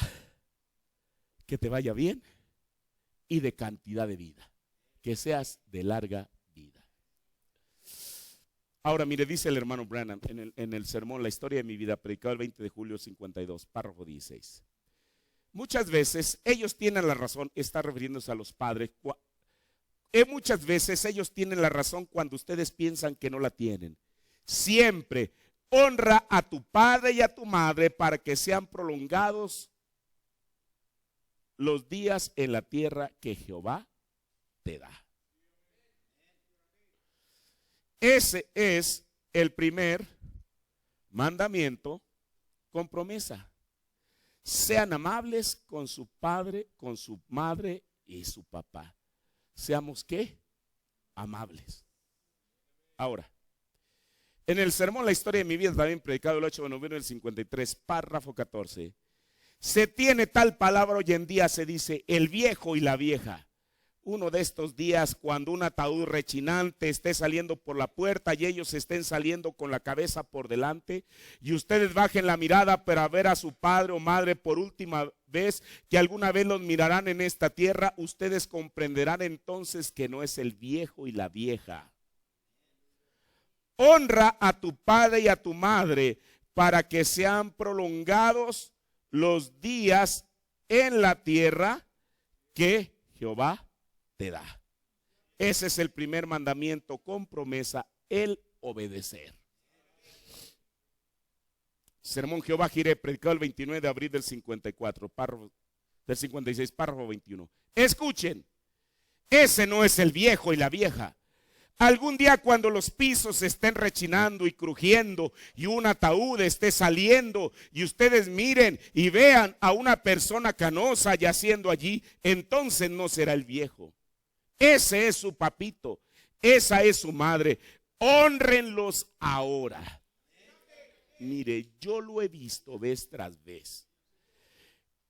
Speaker 1: que te vaya bien, y de cantidad de vida, que seas de larga vida. Ahora mire, dice el hermano Branham en el sermón La historia de mi vida, predicado el 20 de julio 52, párrafo 16. Muchas veces ellos tienen la razón, está refiriéndose a los padres. Muchas veces ellos tienen la razón cuando ustedes piensan que no la tienen. Siempre honra a tu padre y a tu madre para que sean prolongados los días en la tierra que Jehová te da. Ese es el primer mandamiento con promesa. Sean amables con su padre, con su madre y su papá. Seamos ¿qué? Amables. Ahora, en el sermón La historia de mi vida, también predicado el 8 de noviembre del 53, párrafo 14. Se tiene tal palabra hoy en día, se dice el viejo y la vieja. Uno de estos días cuando un ataúd rechinante esté saliendo por la puerta y ellos estén saliendo con la cabeza por delante y ustedes bajen la mirada para ver a su padre o madre por última vez, que alguna vez los mirarán en esta tierra, ustedes comprenderán entonces que no es el viejo y la vieja. Honra a tu padre y a tu madre para que sean prolongados los días en la tierra que Jehová te da. Ese es el primer mandamiento con promesa, el obedecer. Sermón Jehová Jireh, predicado el 29 de abril del 54, párrafo, del 56, párrafo 21. Escuchen, ese no es el viejo y la vieja. Algún día cuando los pisos estén rechinando y crujiendo y un ataúd esté saliendo y ustedes miren y vean a una persona canosa yaciendo allí, entonces no será el viejo. Ese es su papito, esa es su madre. Hónrenlos ahora. Mire, yo lo he visto vez tras vez,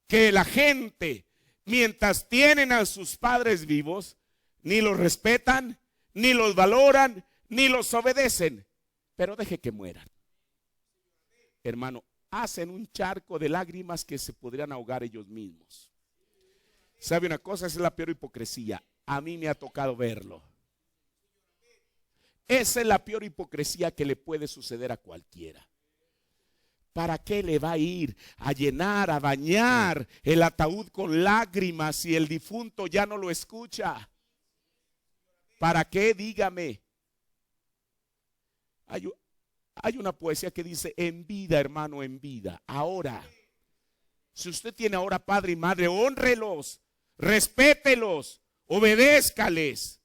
Speaker 1: que la gente, mientras tienen a sus padres vivos, ni los respetan, ni los valoran, ni los obedecen. Pero deje que mueran. Hermano, hacen un charco de lágrimas que se podrían ahogar ellos mismos. ¿Sabe una cosa? Esa es la peor hipocresía. A mí me ha tocado verlo. Esa es la peor hipocresía que le puede suceder a cualquiera. ¿Para qué le va a ir a llenar, a bañar el ataúd con lágrimas si el difunto ya no lo escucha? ¿Para qué? Dígame. Hay una poesía que dice: en vida, hermano, en vida. Ahora, si usted tiene ahora padre y madre, hónrelos, respételos, obedézcales.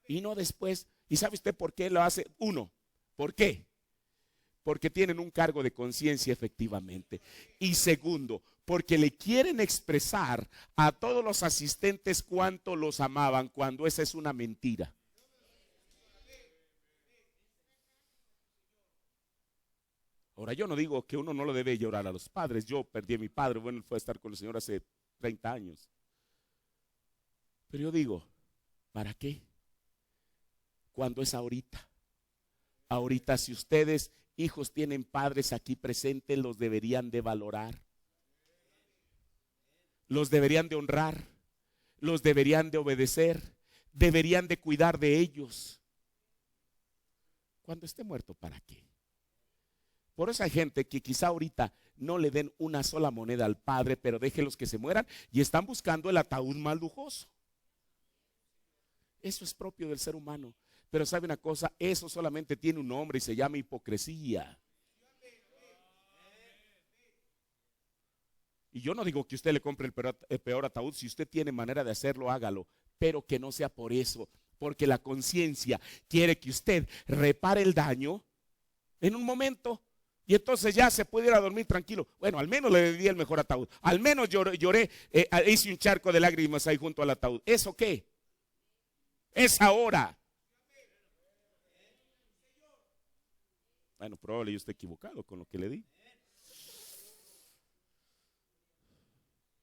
Speaker 1: Y no después. ¿Y sabe usted por qué lo hace? Uno, ¿por qué? Porque tienen un cargo de conciencia efectivamente. Y segundo, porque le quieren expresar a todos los asistentes cuánto los amaban, cuando esa es una mentira. Ahora, yo no digo que uno no lo debe llorar a los padres. Yo perdí a mi padre, bueno, él fue a estar con el Señor hace 30 años. Pero yo digo, ¿para qué? Cuando es ahorita. Ahorita, si ustedes, hijos, tienen padres aquí presentes, los deberían de valorar. Los deberían de honrar. Los deberían de obedecer. Deberían de cuidar de ellos. Cuando esté muerto, ¿para qué? Por eso hay gente que quizá ahorita no le den una sola moneda al padre, pero déjenlos que se mueran y están buscando el ataúd más lujoso. Eso es propio del ser humano. Pero sabe una cosa, eso solamente tiene un nombre y se llama hipocresía. Y yo no digo que usted le compre el peor ataúd. Si usted tiene manera de hacerlo, hágalo. Pero que no sea por eso. Porque la conciencia quiere que usted repare el daño en un momento. Y entonces ya se puede ir a dormir tranquilo. Bueno, al menos le di el mejor ataúd. Al menos lloré, hice un charco de lágrimas ahí junto al ataúd. ¿Eso qué? Es ahora. Bueno, probablemente yo esté equivocado con lo que le di.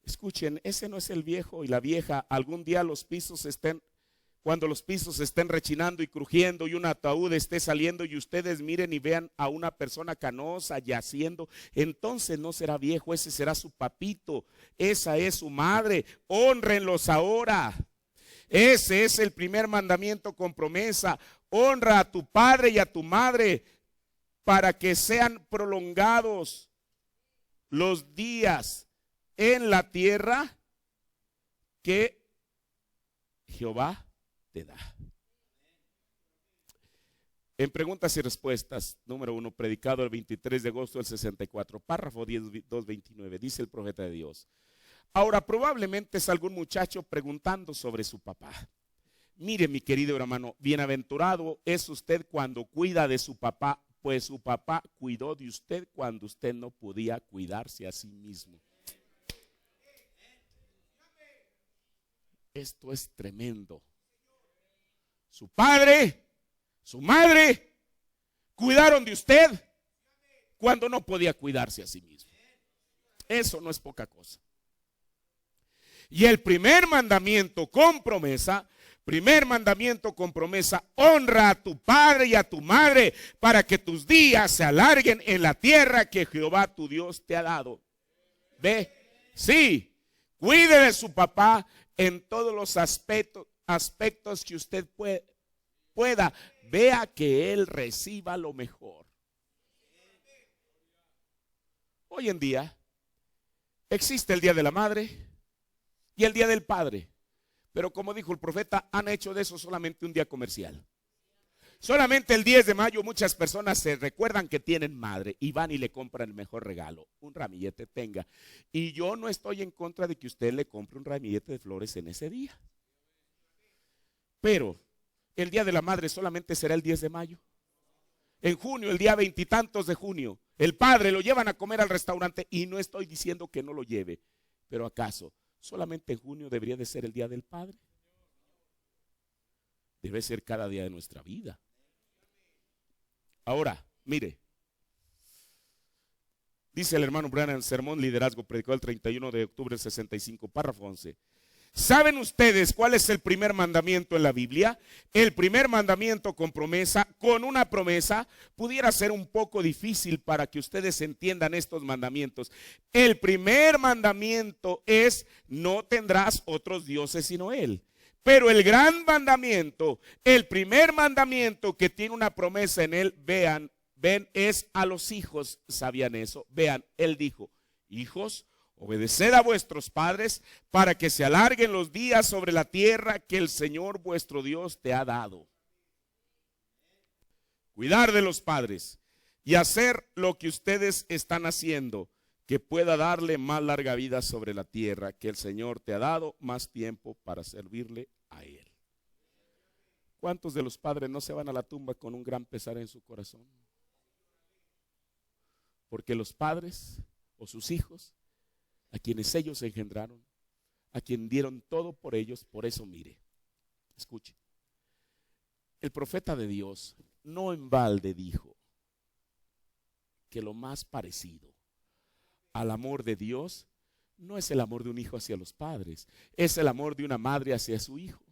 Speaker 1: Escuchen, ese no es el viejo y la vieja. Algún día cuando los pisos estén rechinando y crujiendo y un ataúd esté saliendo y ustedes miren y vean a una persona canosa yaciendo, entonces no será viejo, ese será su papito, esa es su madre. Hónrenlos ahora. Ese es el primer mandamiento con promesa. Honra a tu padre y a tu madre para que sean prolongados los días en la tierra que Jehová te da. En preguntas y respuestas, número 1, predicado el 23 de agosto del 64, párrafo 2:29, dice el profeta de Dios. Ahora probablemente es algún muchacho preguntando sobre su papá. Mire, mi querido hermano, bienaventurado es usted cuando cuida de su papá, pues su papá cuidó de usted cuando usted no podía cuidarse a sí mismo. Esto es tremendo. Su padre, su madre cuidaron de usted cuando no podía cuidarse a sí mismo. Eso no es poca cosa. Y el primer mandamiento con promesa, honra a tu padre y a tu madre para que tus días se alarguen en la tierra que Jehová tu Dios te ha dado. ¿Ve? Sí, cuide de su papá en todos los aspectos que usted pueda. Vea que él reciba lo mejor. Hoy en día existe el Día de la Madre y el Día del Padre, pero como dijo el profeta, han hecho de eso solamente un día comercial. Solamente el 10 de mayo muchas personas se recuerdan que tienen madre y van y le compran el mejor regalo, un ramillete tenga. Y yo no estoy en contra de que usted le compre un ramillete de flores en ese día. Pero el Día de la Madre solamente será el 10 de mayo. En junio, el día 20 y tantos de junio, el padre lo llevan a comer al restaurante y no estoy diciendo que no lo lleve. Pero ¿acaso solamente en junio debería de ser el Día del Padre? Debe ser cada día de nuestra vida. Ahora, mire, dice el hermano Branham, sermón liderazgo, predicó el 31 de octubre del 65, párrafo 11. ¿Saben ustedes cuál es el primer mandamiento en la Biblia? El primer mandamiento con promesa, con una promesa, pudiera ser un poco difícil para que ustedes entiendan estos mandamientos. El primer mandamiento es: no tendrás otros dioses sino Él. Pero el gran mandamiento, el primer mandamiento que tiene una promesa en él, ven, es a los hijos. ¿Sabían eso? Vean, él dijo: hijos, obedeced a vuestros padres para que se alarguen los días sobre la tierra que el Señor vuestro Dios te ha dado. Cuidar de los padres y hacer lo que ustedes están haciendo, que pueda darle más larga vida sobre la tierra que el Señor te ha dado, más tiempo para servirle a Él. ¿Cuántos de los padres no se van a la tumba con un gran pesar en su corazón? Porque los padres o sus hijos, a quienes ellos engendraron, a quien dieron todo por ellos, por eso mire, escuche. El profeta de Dios no en balde dijo que lo más parecido al amor de Dios no es el amor de un hijo hacia los padres, es el amor de una madre hacia su hijo,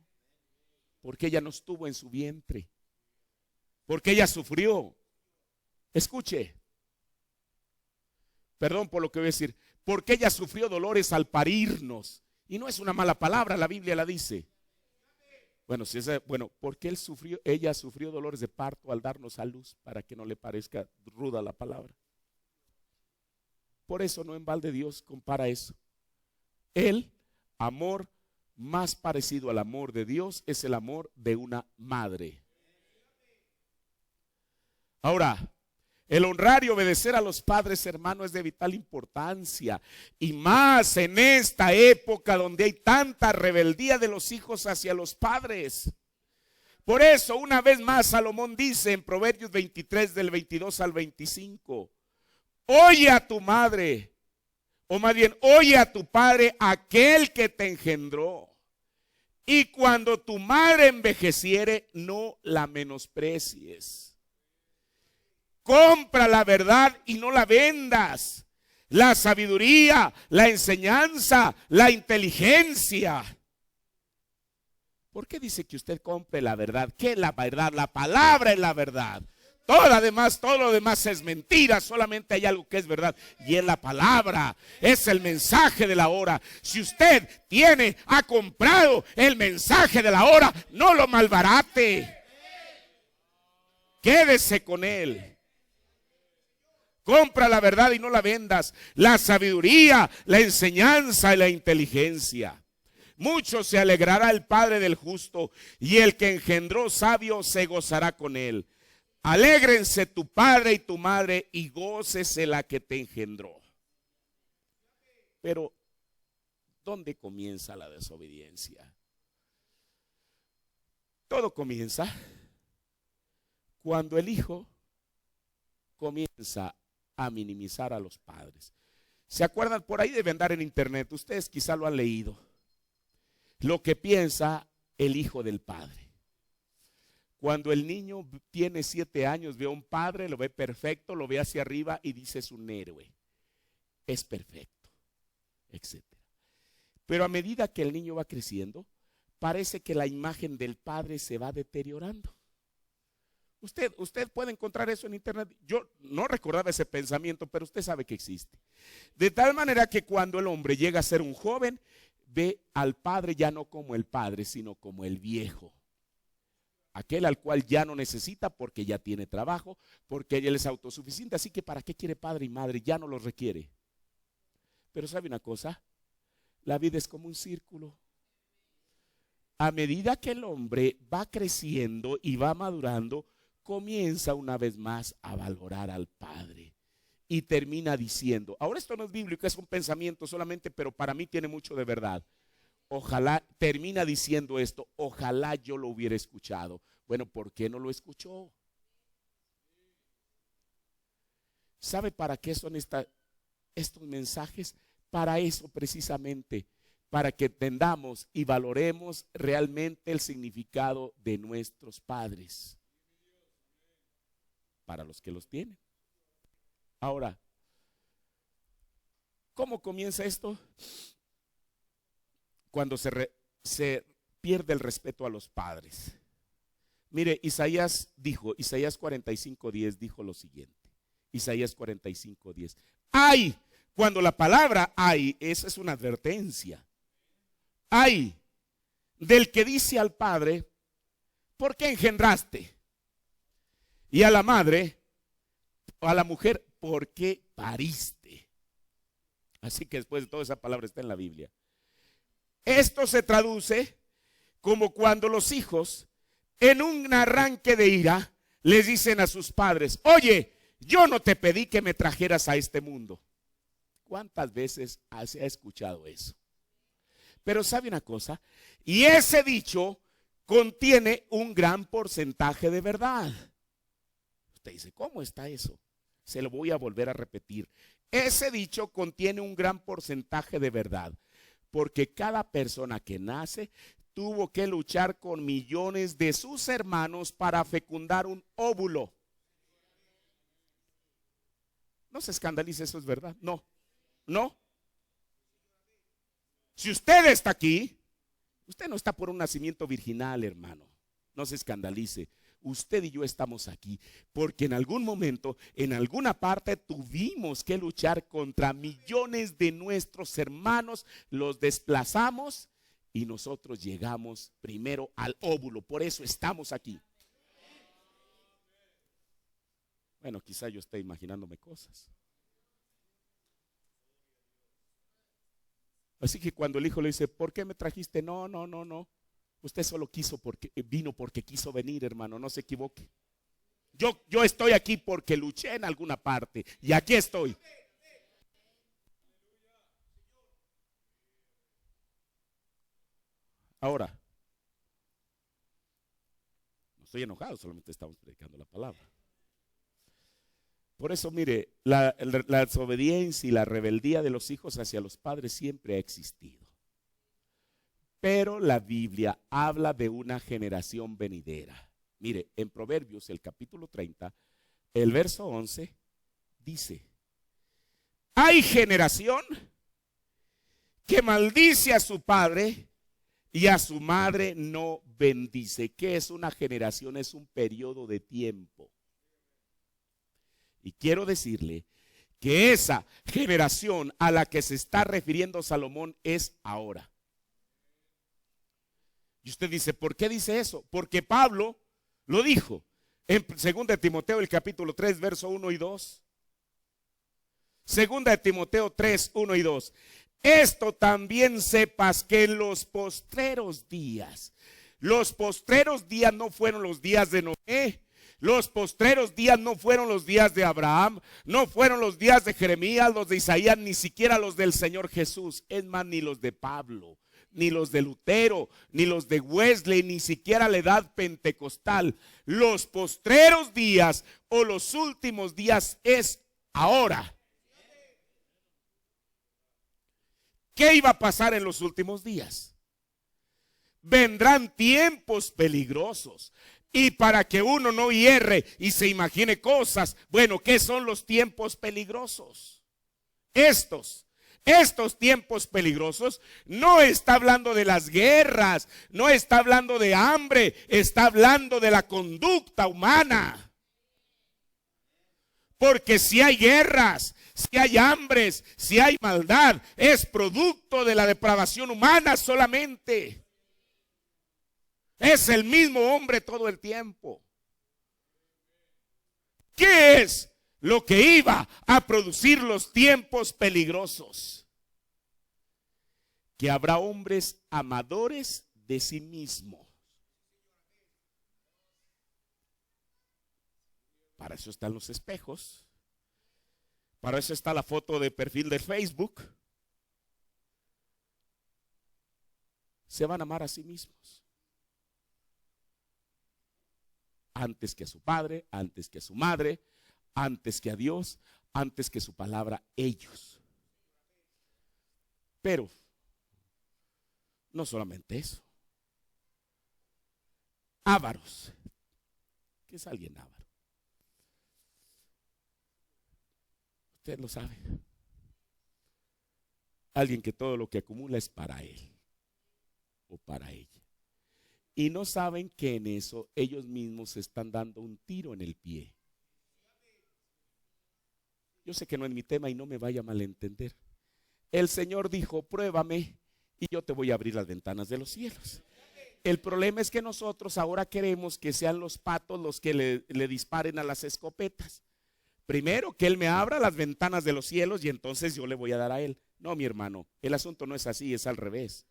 Speaker 1: porque ella no estuvo en su vientre, porque ella sufrió. Escuche, perdón por lo que voy a decir, porque ella sufrió dolores al parirnos, y no es una mala palabra, la Biblia la dice. Porque ella sufrió dolores de parto al darnos a luz, para que no le parezca ruda la palabra. Por eso no en balde Dios compara eso. El amor más parecido al amor de Dios es el amor de una madre. Ahora, el honrar y obedecer a los padres, hermano, es de vital importancia. Y más en esta época donde hay tanta rebeldía de los hijos hacia los padres. Por eso, una vez más, Salomón dice en Proverbios 23, del 22 al 25: oye a tu madre, o más bien, oye a tu padre, aquel que te engendró. Y cuando tu madre envejeciere, no la menosprecies. Compra la verdad y no la vendas. La sabiduría, la enseñanza, la inteligencia. ¿Por qué dice que usted compre la verdad? ¿Qué es la verdad? La palabra es la verdad. Todo lo demás es mentira, solamente hay algo que es verdad, y es la palabra, es el mensaje de la hora. Si usted ha comprado el mensaje de la hora, no lo malbarate. Quédese con él. Compra la verdad y no la vendas. La sabiduría, la enseñanza y la inteligencia. Mucho se alegrará el padre del justo, y el que engendró sabio se gozará con él. Alégrense tu padre y tu madre, y gócese la que te engendró. Pero, ¿dónde comienza la desobediencia? Todo comienza cuando el hijo comienza a minimizar a los padres. ¿Se acuerdan? Por ahí debe andar en internet, ustedes quizá lo han leído, lo que piensa el hijo del padre. Cuando el niño tiene 7 años, ve a un padre, lo ve perfecto, lo ve hacia arriba y dice: es un héroe, es perfecto, etc. Pero a medida que el niño va creciendo, parece que la imagen del padre se va deteriorando. Usted puede encontrar eso en internet. Yo no recordaba ese pensamiento, pero usted sabe que existe. De tal manera que cuando el hombre llega a ser un joven, ve al padre ya no como el padre, sino como el viejo. Aquel al cual ya no necesita porque ya tiene trabajo, porque él es autosuficiente. Así que ¿para qué quiere padre y madre? Ya no los requiere. Pero ¿sabe una cosa? La vida es como un círculo. A medida que el hombre va creciendo y va madurando, comienza una vez más a valorar al padre. Y termina diciendo, ahora esto no es bíblico, es un pensamiento solamente, pero para mí tiene mucho de verdad. Ojalá, termina diciendo esto: ojalá yo lo hubiera escuchado. Bueno, ¿por qué no lo escuchó? ¿Sabe para qué son estos mensajes? Para eso precisamente, para que entendamos y valoremos realmente el significado de nuestros padres, para los que los tienen. Ahora, ¿cómo comienza esto? cuando se pierde el respeto a los padres. Mire, Isaías 45:10 dijo lo siguiente. Isaías 45:10. Ay, cuando la palabra ay, esa es una advertencia. Ay, del que dice al padre, ¿por qué engendraste? Y a la madre, a la mujer, ¿por qué pariste? Así que después de toda esa palabra está en la Biblia. Esto se traduce como cuando los hijos, en un arranque de ira, les dicen a sus padres, oye, yo no te pedí que me trajeras a este mundo. ¿Cuántas veces se ha escuchado eso? Pero ¿sabe una cosa? Y ese dicho contiene un gran porcentaje de verdad. Usted dice, ¿cómo está eso? Se lo voy a volver a repetir. Ese dicho contiene un gran porcentaje de verdad, porque cada persona que nace tuvo que luchar con millones de sus hermanos para fecundar un óvulo. No se escandalice, eso es verdad. No, no. Si usted está aquí, usted no está por un nacimiento virginal, hermano. No se escandalice. Usted y yo estamos aquí porque en algún momento, en alguna parte, tuvimos que luchar contra millones de nuestros hermanos. Los desplazamos y nosotros llegamos primero al óvulo. Por eso estamos aquí. Bueno, quizá yo esté imaginándome cosas. Así que cuando el hijo le dice, ¿por qué me trajiste? No. Usted solo vino porque quiso venir, hermano, no se equivoque. Yo estoy aquí porque luché en alguna parte y aquí estoy. Ahora, no estoy enojado, solamente estamos predicando la palabra. Por eso, mire, la desobediencia y la rebeldía de los hijos hacia los padres siempre ha existido. Pero la Biblia habla de una generación venidera. Mire, en Proverbios, el capítulo 30, el verso 11, dice, hay generación que maldice a su padre y a su madre no bendice. ¿Qué es una generación? Es un periodo de tiempo. Y quiero decirle que esa generación a la que se está refiriendo Salomón es ahora. Y usted dice, ¿por qué dice eso? Porque Pablo lo dijo en 2 Timoteo, el capítulo 3, verso 1 y 2. 2 Timoteo 3, 1 y 2. Esto también sepas que en los postreros días no fueron los días de Noé. Los postreros días no fueron los días de Abraham, no fueron los días de Jeremías, los de Isaías, ni siquiera los del Señor Jesús. Es más, ni los de Pablo, ni los de Lutero, ni los de Wesley, ni siquiera la edad pentecostal. Los postreros días o los últimos días es ahora. ¿Qué iba a pasar en los últimos días? Vendrán tiempos peligrosos. Y para que uno no hierre y se imagine cosas, bueno, ¿qué son los tiempos peligrosos? Estos tiempos peligrosos no está hablando de las guerras, no está hablando de hambre, está hablando de la conducta humana. Porque si hay guerras, si hay hambres, si hay maldad, es producto de la depravación humana solamente. Es el mismo hombre todo el tiempo. ¿Qué es lo que iba a producir los tiempos peligrosos? Que habrá hombres amadores de sí mismos. Para eso están los espejos. Para eso está la foto de perfil de Facebook. Se van a amar a sí mismos. Antes que a su padre, antes que a su madre, antes que a Dios, antes que su palabra, ellos. Pero no solamente eso. Ávaros. ¿Qué es alguien ávaro? Usted lo sabe. Alguien que todo lo que acumula es para él. o para ella. Y no saben que en eso ellos mismos se están dando un tiro en el pie. Yo sé que no es mi tema y no me vaya a malentender. El Señor dijo, pruébame y yo te voy a abrir las ventanas de los cielos. El problema es que nosotros ahora queremos que sean los patos los que le disparen a las escopetas. Primero que Él me abra las ventanas de los cielos y entonces yo le voy a dar a Él. No, mi hermano, el asunto no es así, es al revés.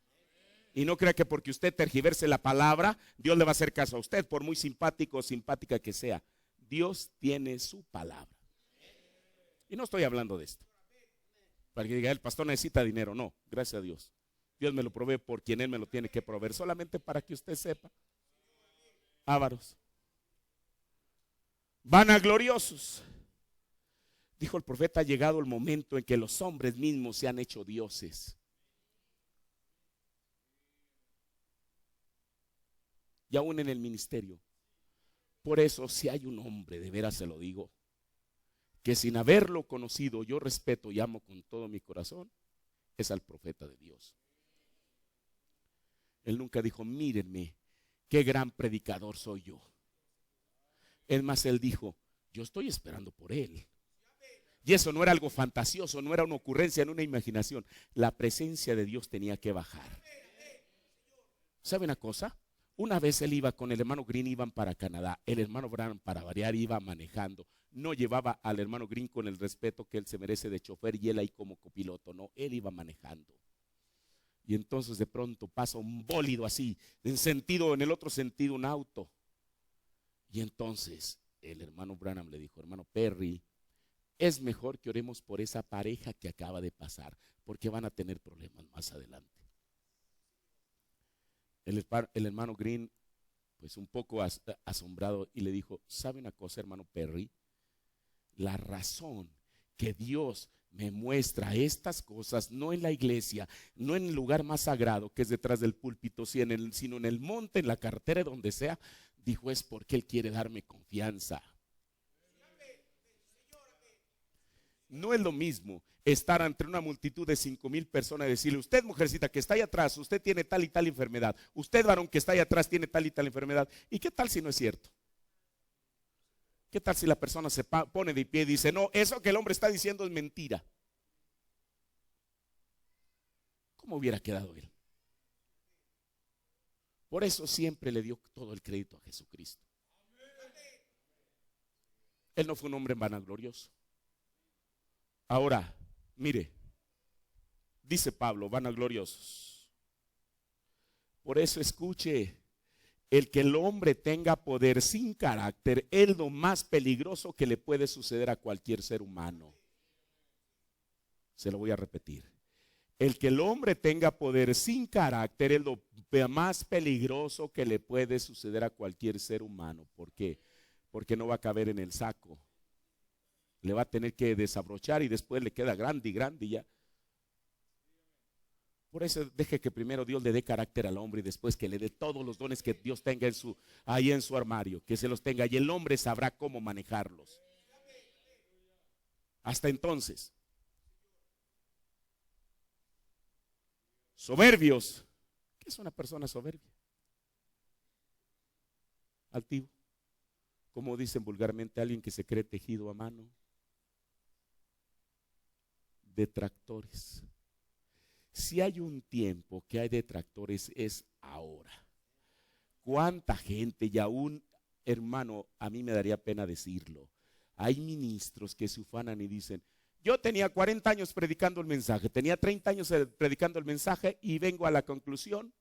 Speaker 1: Y no crea que porque usted tergiverse la palabra, Dios le va a hacer caso a usted, por muy simpático o simpática que sea. Dios tiene su palabra. Y no estoy hablando de esto para que diga, el pastor necesita dinero. No, gracias a Dios. Dios me lo provee por quien Él me lo tiene que proveer. Solamente para que usted sepa. Ávaros. Vanagloriosos. Dijo el profeta, ha llegado el momento en que los hombres mismos se han hecho dioses. Y aún en el ministerio. Por eso, si hay un hombre, de veras se lo digo, que sin haberlo conocido yo respeto y amo con todo mi corazón, es al profeta de Dios. Él nunca dijo, mírenme, qué gran predicador soy yo. Es más, él dijo, yo estoy esperando por él. Y eso no era algo fantasioso, no era una ocurrencia, no una imaginación. La presencia de Dios tenía que bajar. ¿Sabe una cosa? Una vez él iba con el hermano Green, iban para Canadá. El hermano Branham, para variar, iba manejando. No llevaba al hermano Green con el respeto que él se merece de chofer y él ahí como copiloto. No, él iba manejando. Y entonces de pronto pasa un bólido así, en el otro sentido un auto. Y entonces el hermano Branham le dijo, hermano Perry, es mejor que oremos por esa pareja que acaba de pasar, porque van a tener problemas más adelante. El hermano Green, pues un poco asombrado, y le dijo, ¿sabe una cosa, hermano Perry? La razón que Dios me muestra estas cosas, no en la iglesia, no en el lugar más sagrado que es detrás del púlpito, sino en el monte, en la carretera, donde sea, dijo, es porque Él quiere darme confianza. No es lo mismo estar ante una multitud de 5,000 personas y decirle, usted mujercita que está ahí atrás, usted tiene tal y tal enfermedad, usted varón que está ahí atrás tiene tal y tal enfermedad. ¿Y qué tal si no es cierto? ¿Qué tal si la persona se pone de pie y dice, no, eso que el hombre está diciendo es mentira? ¿Cómo hubiera quedado él? Por eso siempre le dio todo el crédito a Jesucristo. Él no fue un hombre vanaglorioso. Ahora, mire, dice Pablo, vanagloriosos. Por eso escuche, el que el hombre tenga poder sin carácter es lo más peligroso que le puede suceder a cualquier ser humano. Se lo voy a repetir. El que el hombre tenga poder sin carácter es lo más peligroso que le puede suceder a cualquier ser humano. ¿Por qué? Porque no va a caber en el saco. Le va a tener que desabrochar y después le queda grande y grande y ya. Por eso deje que primero Dios le dé carácter al hombre y después que le dé todos los dones que Dios tenga ahí en su armario, que se los tenga y el hombre sabrá cómo manejarlos. Hasta entonces. Soberbios. ¿Qué es una persona soberbia? Altivo. Como dicen vulgarmente, alguien que se cree tejido a mano. Detractores. Si hay un tiempo que hay detractores es ahora. ¿Cuánta gente? Y aún, hermano, a mí me daría pena decirlo. Hay ministros que se ufanan y dicen, yo tenía 40 años predicando el mensaje, tenía 30 años predicando el mensaje y vengo a la conclusión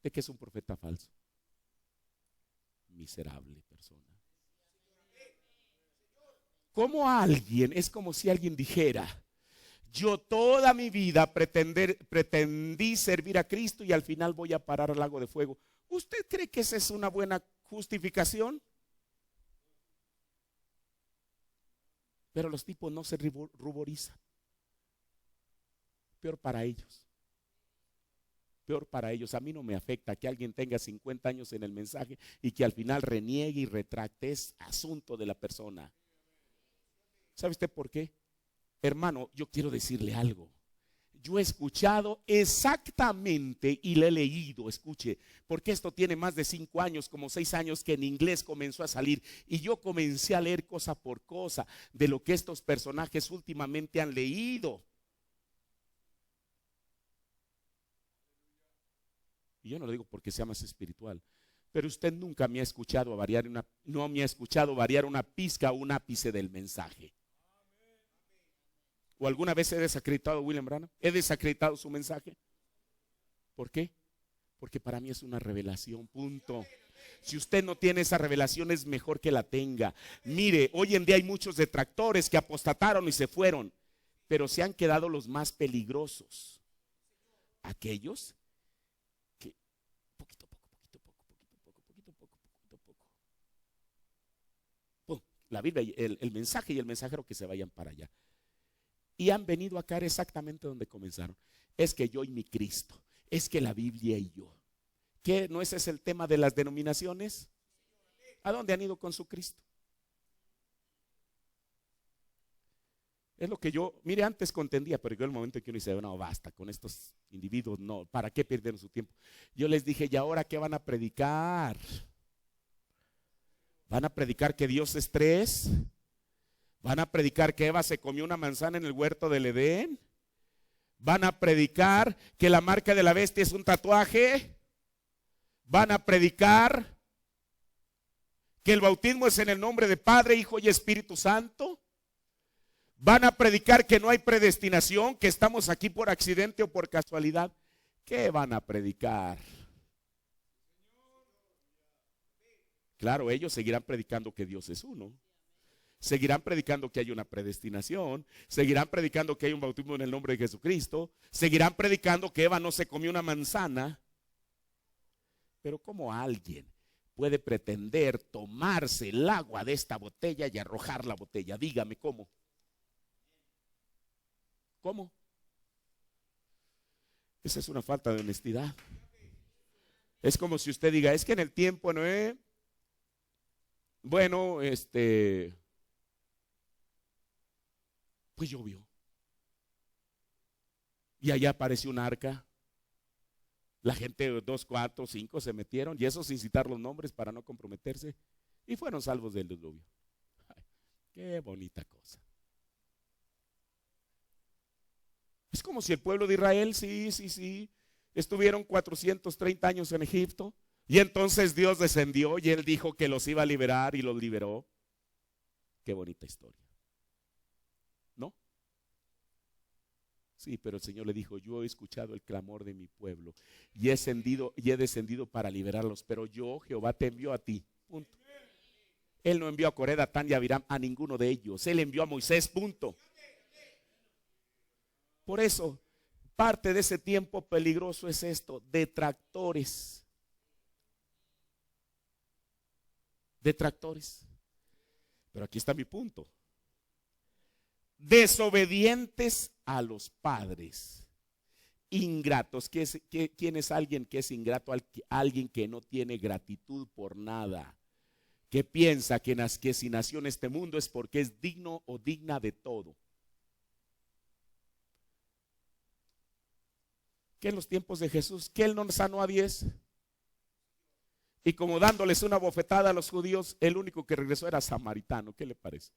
Speaker 1: de que es un profeta falso. Miserable persona. ¿Cómo alguien? Es como si alguien dijera, yo toda mi vida pretendí servir a Cristo y al final voy a parar al lago de fuego. ¿Usted cree que esa es una buena justificación? Pero los tipos no se ruborizan. Peor para ellos. Peor para ellos. A mí no me afecta que alguien tenga 50 años en el mensaje y que al final reniegue y retracte. Es asunto de la persona. ¿Sabe usted por qué? Hermano, yo quiero decirle algo. Yo he escuchado exactamente y le he leído, escuche, porque esto tiene más de 5 años, como 6 años que en inglés comenzó a salir y yo comencé a leer cosa por cosa de lo que estos personajes últimamente han leído. Y yo no lo digo porque sea más espiritual, pero usted nunca me ha escuchado no me ha escuchado variar una pizca o un ápice del mensaje. ¿O alguna vez he desacreditado a William Branham? ¿He desacreditado su mensaje? ¿Por qué? Porque para mí es una revelación, punto. Si usted no tiene esa revelación, es mejor que la tenga. Mire, hoy en día hay muchos detractores que apostataron y se fueron, pero se han quedado los más peligrosos. Aquellos que poquito a poco. La Biblia, el mensaje y el mensajero que se vayan para allá. Y han venido a caer exactamente donde comenzaron. Es que yo y mi Cristo. Es que la Biblia y yo. ¿Qué? ¿No ese es el tema de las denominaciones? ¿A dónde han ido con su Cristo? Es lo que yo, mire, antes contendía, pero llegó el momento en que uno dice, no, basta, con estos individuos, no, ¿para qué pierden su tiempo? Yo les dije, ¿y ahora qué van a predicar? ¿Van a predicar que Dios es tres? ¿Van a predicar que Eva se comió una manzana en el huerto del Edén? ¿Van a predicar que la marca de la bestia es un tatuaje? ¿Van a predicar que el bautismo es en el nombre de Padre, Hijo y Espíritu Santo? ¿Van a predicar que no hay predestinación, que estamos aquí por accidente o por casualidad? ¿Qué van a predicar? Claro, ellos seguirán predicando que Dios es uno. Seguirán predicando que hay una predestinación, seguirán predicando que hay un bautismo en el nombre de Jesucristo, seguirán predicando que Eva no se comió una manzana. Pero ¿cómo alguien puede pretender tomarse el agua de esta botella y arrojar la botella? Dígame, ¿cómo? ¿Cómo? Esa es una falta de honestidad. Es como si usted diga, es que en el tiempo, ¿no? Bueno, pues llovió. Y allá apareció un arca. La gente, 2, 4, 5 se metieron, y eso sin citar los nombres para no comprometerse, y fueron salvos del diluvio. Ay, qué bonita cosa. Es como si el pueblo de Israel, sí, estuvieron 430 años en Egipto, y entonces Dios descendió y Él dijo que los iba a liberar y los liberó. Qué bonita historia. ¿No? Sí, pero el Señor le dijo, yo he escuchado el clamor de mi pueblo y he descendido para liberarlos, pero yo, Jehová, te envió a ti. Punto. Él no envió a Coré, Datán y Abiram, a ninguno de ellos. Él envió a Moisés, punto. Por eso, parte de ese tiempo peligroso es esto, detractores. Detractores. Pero aquí está mi punto. Desobedientes a los padres, ingratos. ¿Quién es alguien que es ingrato? Alguien que no tiene gratitud por nada, que piensa que si nació en este mundo es porque es digno o digna de todo. Que en los tiempos de Jesús, que Él no sanó a 10, y como dándoles una bofetada a los judíos, el único que regresó era samaritano. ¿Qué le parece?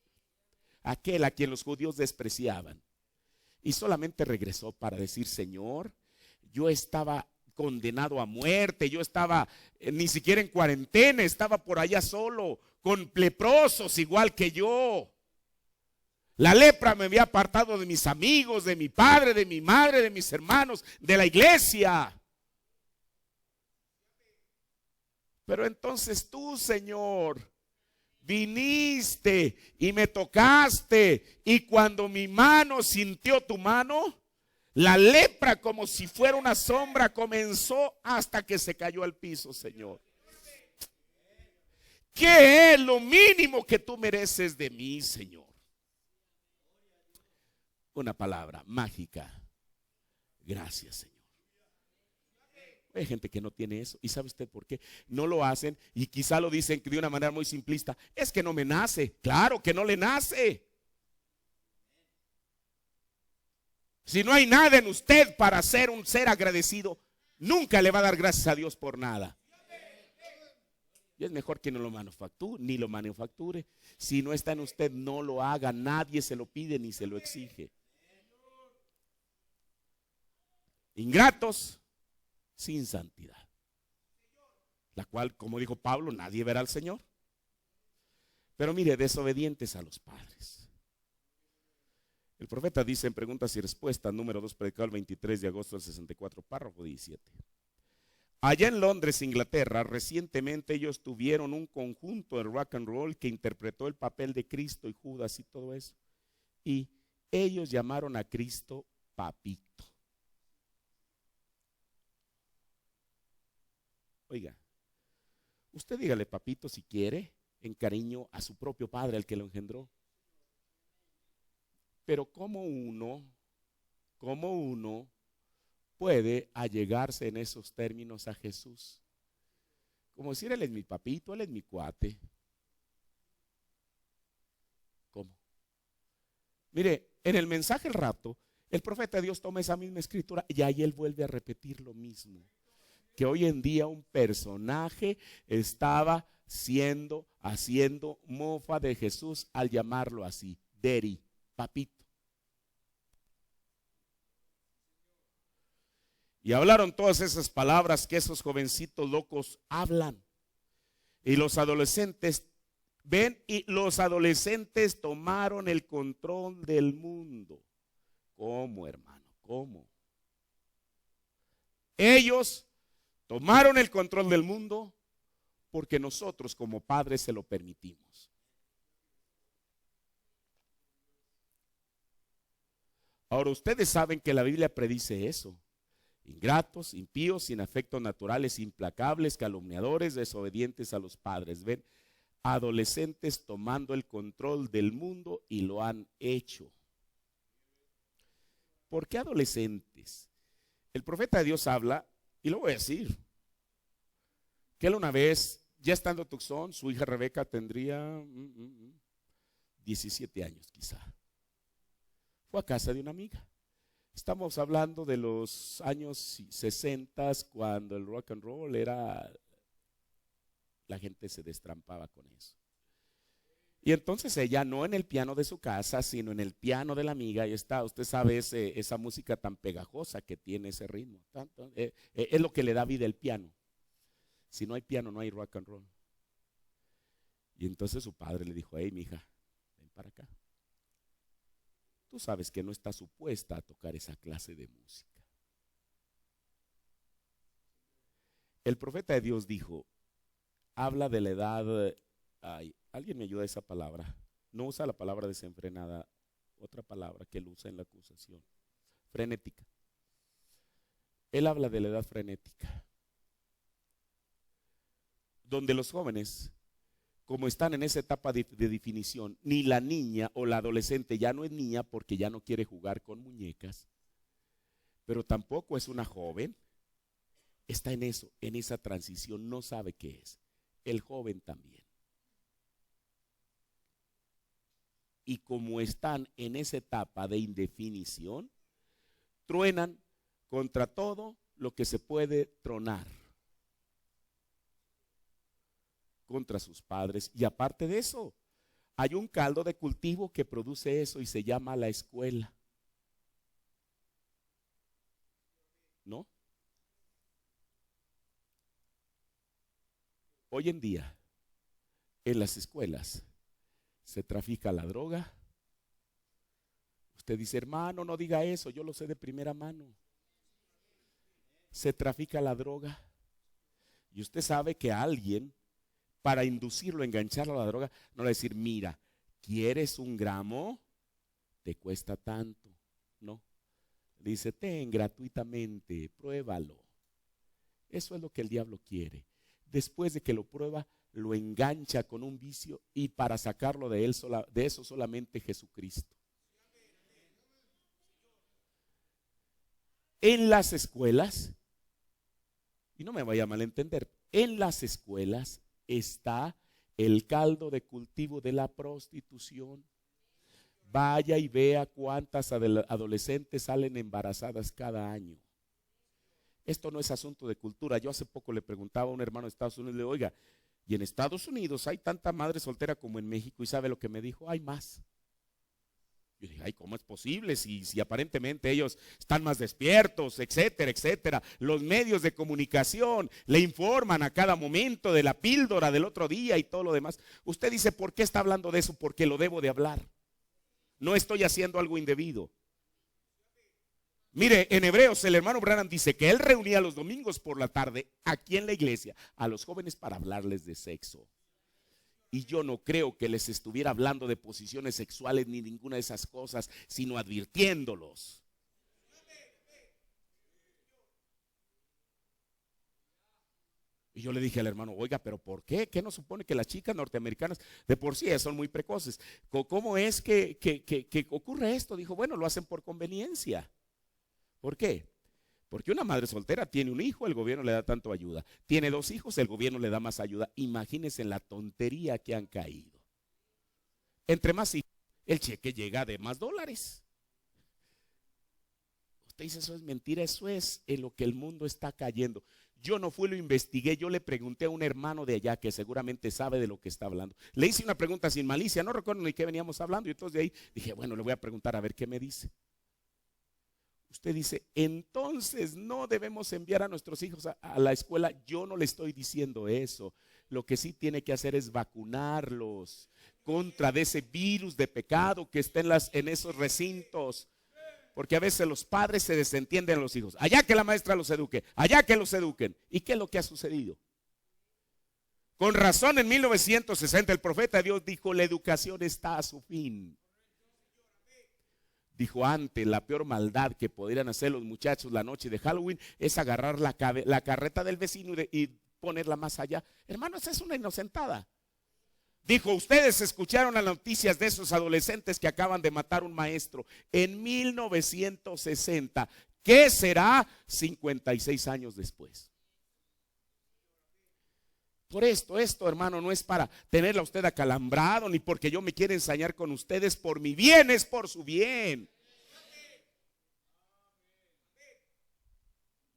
Speaker 1: Aquel a quien los judíos despreciaban. Y solamente regresó para decir, Señor, yo estaba condenado a muerte, yo estaba ni siquiera en cuarentena, estaba por allá solo, con leprosos igual que yo. La lepra me había apartado de mis amigos, de mi padre, de mi madre, de mis hermanos, de la iglesia. Pero entonces tú, Señor, viniste y me tocaste, y cuando mi mano sintió tu mano, la lepra, como si fuera una sombra, comenzó hasta que se cayó al piso, Señor. ¿Qué es lo mínimo que tú mereces de mí, Señor? Una palabra mágica. Gracias, Señor. Hay gente que no tiene eso. ¿Y sabe usted por qué? No lo hacen, y quizá lo dicen de una manera muy simplista. Es que no me nace. Claro que no le nace. Si no hay nada en usted para ser un ser agradecido, nunca le va a dar gracias a Dios por nada. Y es mejor que no lo manufacture, ni lo manufacture. Si no está en usted, no lo haga. Nadie se lo pide ni se lo exige. Ingratos sin santidad, la cual, como dijo Pablo, nadie verá al Señor. Pero mire, desobedientes a los padres. El profeta dice en Preguntas y Respuestas, número 2, predicado el 23 de agosto del 64, párrafo 17. Allá en Londres, Inglaterra, recientemente ellos tuvieron un conjunto de rock and roll que interpretó el papel de Cristo y Judas y todo eso. Y ellos llamaron a Cristo Papito. Oiga, usted dígale papito si quiere, en cariño a su propio padre, al que lo engendró. Pero ¿cómo uno puede allegarse en esos términos a Jesús? Como decir, él es mi papito, él es mi cuate. ¿Cómo? Mire, en el mensaje el rato, el profeta de Dios toma esa misma escritura y ahí él vuelve a repetir lo mismo. Que hoy en día un personaje estaba haciendo mofa de Jesús al llamarlo así, Daddy, papito. Y hablaron todas esas palabras que esos jovencitos locos hablan. Y los adolescentes, y los adolescentes tomaron el control del mundo. ¿Cómo, hermano? ¿Cómo? Ellos tomaron el control del mundo porque nosotros como padres se lo permitimos. Ahora ustedes saben que la Biblia predice eso. Ingratos, impíos, sin afectos naturales, implacables, calumniadores, desobedientes a los padres. Ven, adolescentes tomando el control del mundo y lo han hecho. ¿Por qué adolescentes? El profeta de Dios habla, y lo voy a decir, que él una vez, ya estando Tucson, su hija Rebeca tendría 17 años quizá. Fue a casa de una amiga. Estamos hablando de los años 60, cuando el rock and roll era, la gente se destrampaba con eso. Y entonces ella, no en el piano de su casa, sino en el piano de la amiga, y está, usted sabe esa música tan pegajosa que tiene ese ritmo. Es lo que le da vida el piano. Si no hay piano, no hay rock and roll. Y entonces su padre le dijo, hey, mija, ven para acá. Tú sabes que no está supuesta a tocar esa clase de música. El profeta de Dios dijo, habla de la edad, alguien me ayuda a esa palabra. No usa la palabra desenfrenada, otra palabra que él usa en la acusación. Frenética. Él habla de la edad frenética. Donde los jóvenes, como están en esa etapa de definición, ni la niña o la adolescente ya no es niña porque ya no quiere jugar con muñecas, pero tampoco es una joven, está en eso, en esa transición, no sabe qué es. El joven también. Y como están en esa etapa de indefinición, truenan contra todo lo que se puede tronar. Contra sus padres. Y aparte de eso, hay un caldo de cultivo que produce eso y se llama la escuela. ¿No? Hoy en día, en las escuelas, se trafica la droga. Usted dice, hermano, no diga eso, yo lo sé de primera mano. Se trafica la droga. Y usted sabe que alguien, para inducirlo, engancharlo a la droga, no le va a decir, mira, ¿quieres un gramo? Te cuesta tanto. No. Dice, ten gratuitamente, pruébalo. Eso es lo que el diablo quiere. Después de que lo prueba, lo engancha con un vicio y para sacarlo de él, de eso solamente Jesucristo. En las escuelas, y no me vaya a malentender, en las escuelas está el caldo de cultivo de la prostitución. Vaya y vea cuántas adolescentes salen embarazadas cada año. Esto no es asunto de cultura. Yo hace poco le preguntaba a un hermano de Estados Unidos, le digo, oiga, y en Estados Unidos hay tanta madre soltera como en México, y ¿sabe lo que me dijo? Hay más. Yo dije, ay, ¿cómo es posible? Si aparentemente ellos están más despiertos, etcétera, etcétera. Los medios de comunicación le informan a cada momento de la píldora del otro día y todo lo demás. Usted dice, ¿por qué está hablando de eso? Porque lo debo de hablar. No estoy haciendo algo indebido. Mire, en Hebreos el hermano Branham dice que él reunía los domingos por la tarde aquí en la iglesia a los jóvenes para hablarles de sexo. Y yo no creo que les estuviera hablando de posiciones sexuales ni ninguna de esas cosas, sino advirtiéndolos. Y yo le dije al hermano, oiga, pero ¿por qué? ¿Qué nos supone que las chicas norteamericanas de por sí son muy precoces? ¿Cómo es que ocurre esto? Dijo, bueno, lo hacen por conveniencia. ¿Por qué? Porque una madre soltera tiene un hijo, el gobierno le da tanto ayuda. Tiene 2 hijos, el gobierno le da más ayuda. Imagínense en la tontería que han caído. Entre más hijos, el cheque llega de más dólares. Usted dice, eso es mentira, eso es en lo que el mundo está cayendo. Yo no fui, lo investigué, yo le pregunté a un hermano de allá que seguramente sabe de lo que está hablando. Le hice una pregunta sin malicia, no recuerdo ni qué veníamos hablando, y entonces de ahí dije, bueno, le voy a preguntar a ver qué me dice. Usted dice, entonces no debemos enviar a nuestros hijos a la escuela. Yo no le estoy diciendo eso. Lo que sí tiene que hacer es vacunarlos contra de ese virus de pecado que está en esos recintos. Porque a veces los padres se desentienden a los hijos. Allá que la maestra los eduque, allá que los eduquen. ¿Y qué es lo que ha sucedido? Con razón en 1960 el profeta de Dios dijo, la educación está a su fin. Dijo antes, la peor maldad que podrían hacer los muchachos la noche de Halloween es agarrar la carreta del vecino y ponerla más allá. Hermano, esa es una inocentada. Dijo, ustedes escucharon las noticias de esos adolescentes que acaban de matar un maestro en 1960. ¿Qué será 56 años después? Por esto, hermano, no es para tenerla a usted acalambrado, ni porque yo me quiera ensañar con ustedes, por mi bien, es por su bien.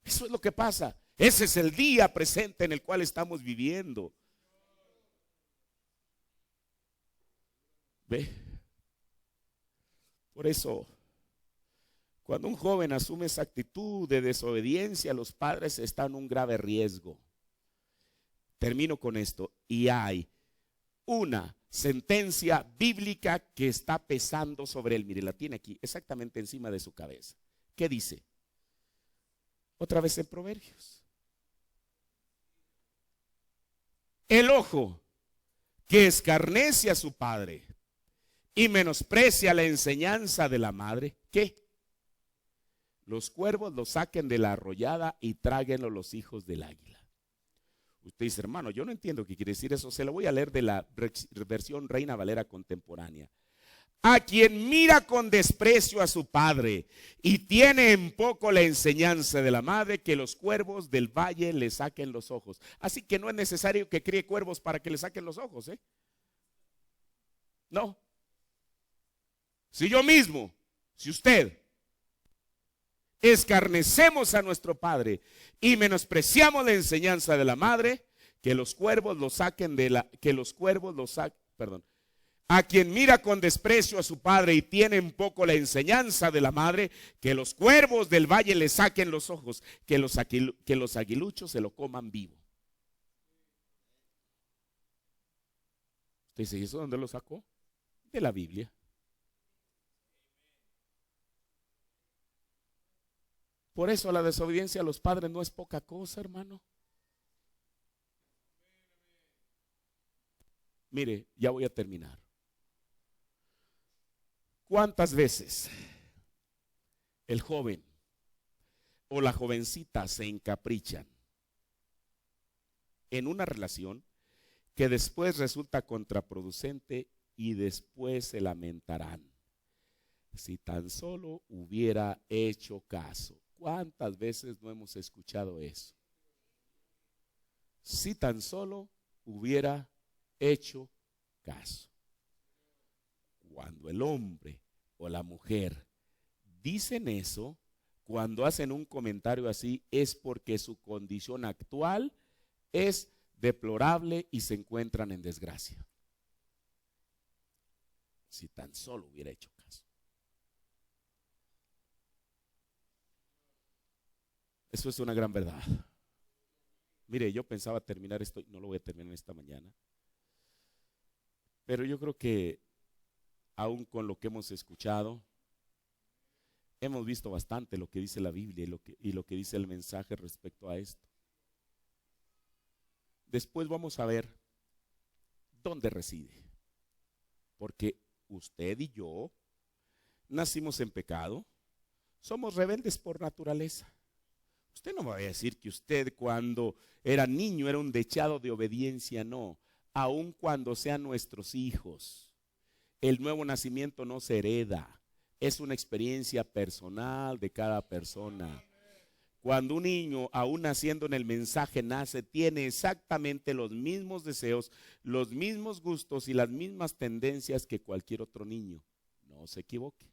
Speaker 1: Eso es lo que pasa. Ese es el día presente en el cual estamos viviendo. ¿Ve? Por eso, cuando un joven asume esa actitud de desobediencia, los padres están en un grave riesgo. Termino con esto. Y hay una sentencia bíblica que está pesando sobre él. Mire, la tiene aquí, exactamente encima de su cabeza. ¿Qué dice? Otra vez en Proverbios. El ojo que escarnece a su padre y menosprecia la enseñanza de la madre, ¿qué? Los cuervos lo saquen de la arrollada y tráguenlo los hijos del águila. Usted dice, hermano, yo no entiendo qué quiere decir eso. Se lo voy a leer de la versión Reina Valera contemporánea. A quien mira con desprecio a su padre y tiene en poco la enseñanza de la madre, que los cuervos del valle le saquen los ojos. Así que no es necesario que críe cuervos para que le saquen los ojos, ¿eh? No. Si yo mismo, si usted escarnecemos a nuestro padre y menospreciamos la enseñanza de la madre, que los cuervos lo saquen a quien mira con desprecio a su padre y tiene en poco la enseñanza de la madre, que los cuervos del valle le saquen los ojos, que los aguiluchos se lo coman vivo. Usted dice, ¿y eso dónde lo sacó? De la Biblia. Por eso la desobediencia a los padres no es poca cosa, hermano. Mire, ya voy a terminar. ¿Cuántas veces el joven o la jovencita se encaprichan en una relación que después resulta contraproducente y después se lamentarán? Si tan solo hubiera hecho caso. ¿Cuántas veces no hemos escuchado eso? Si tan solo hubiera hecho caso. Cuando el hombre o la mujer dicen eso, cuando hacen un comentario así, es porque su condición actual es deplorable y se encuentran en desgracia. Si tan solo hubiera hecho caso. Eso es una gran verdad. Mire, yo pensaba terminar esto, no lo voy a terminar esta mañana, pero yo creo que aún con lo que hemos escuchado, hemos visto bastante lo que dice la Biblia y lo que dice el mensaje respecto a esto. Después vamos a ver dónde reside, porque usted y yo nacimos en pecado, somos rebeldes por naturaleza. Usted no me va a decir que usted cuando era niño era un dechado de obediencia, no. Aun cuando sean nuestros hijos, el nuevo nacimiento no se hereda, es una experiencia personal de cada persona. Cuando un niño, aún naciendo en el mensaje, nace, tiene exactamente los mismos deseos, los mismos gustos y las mismas tendencias que cualquier otro niño. No se equivoque.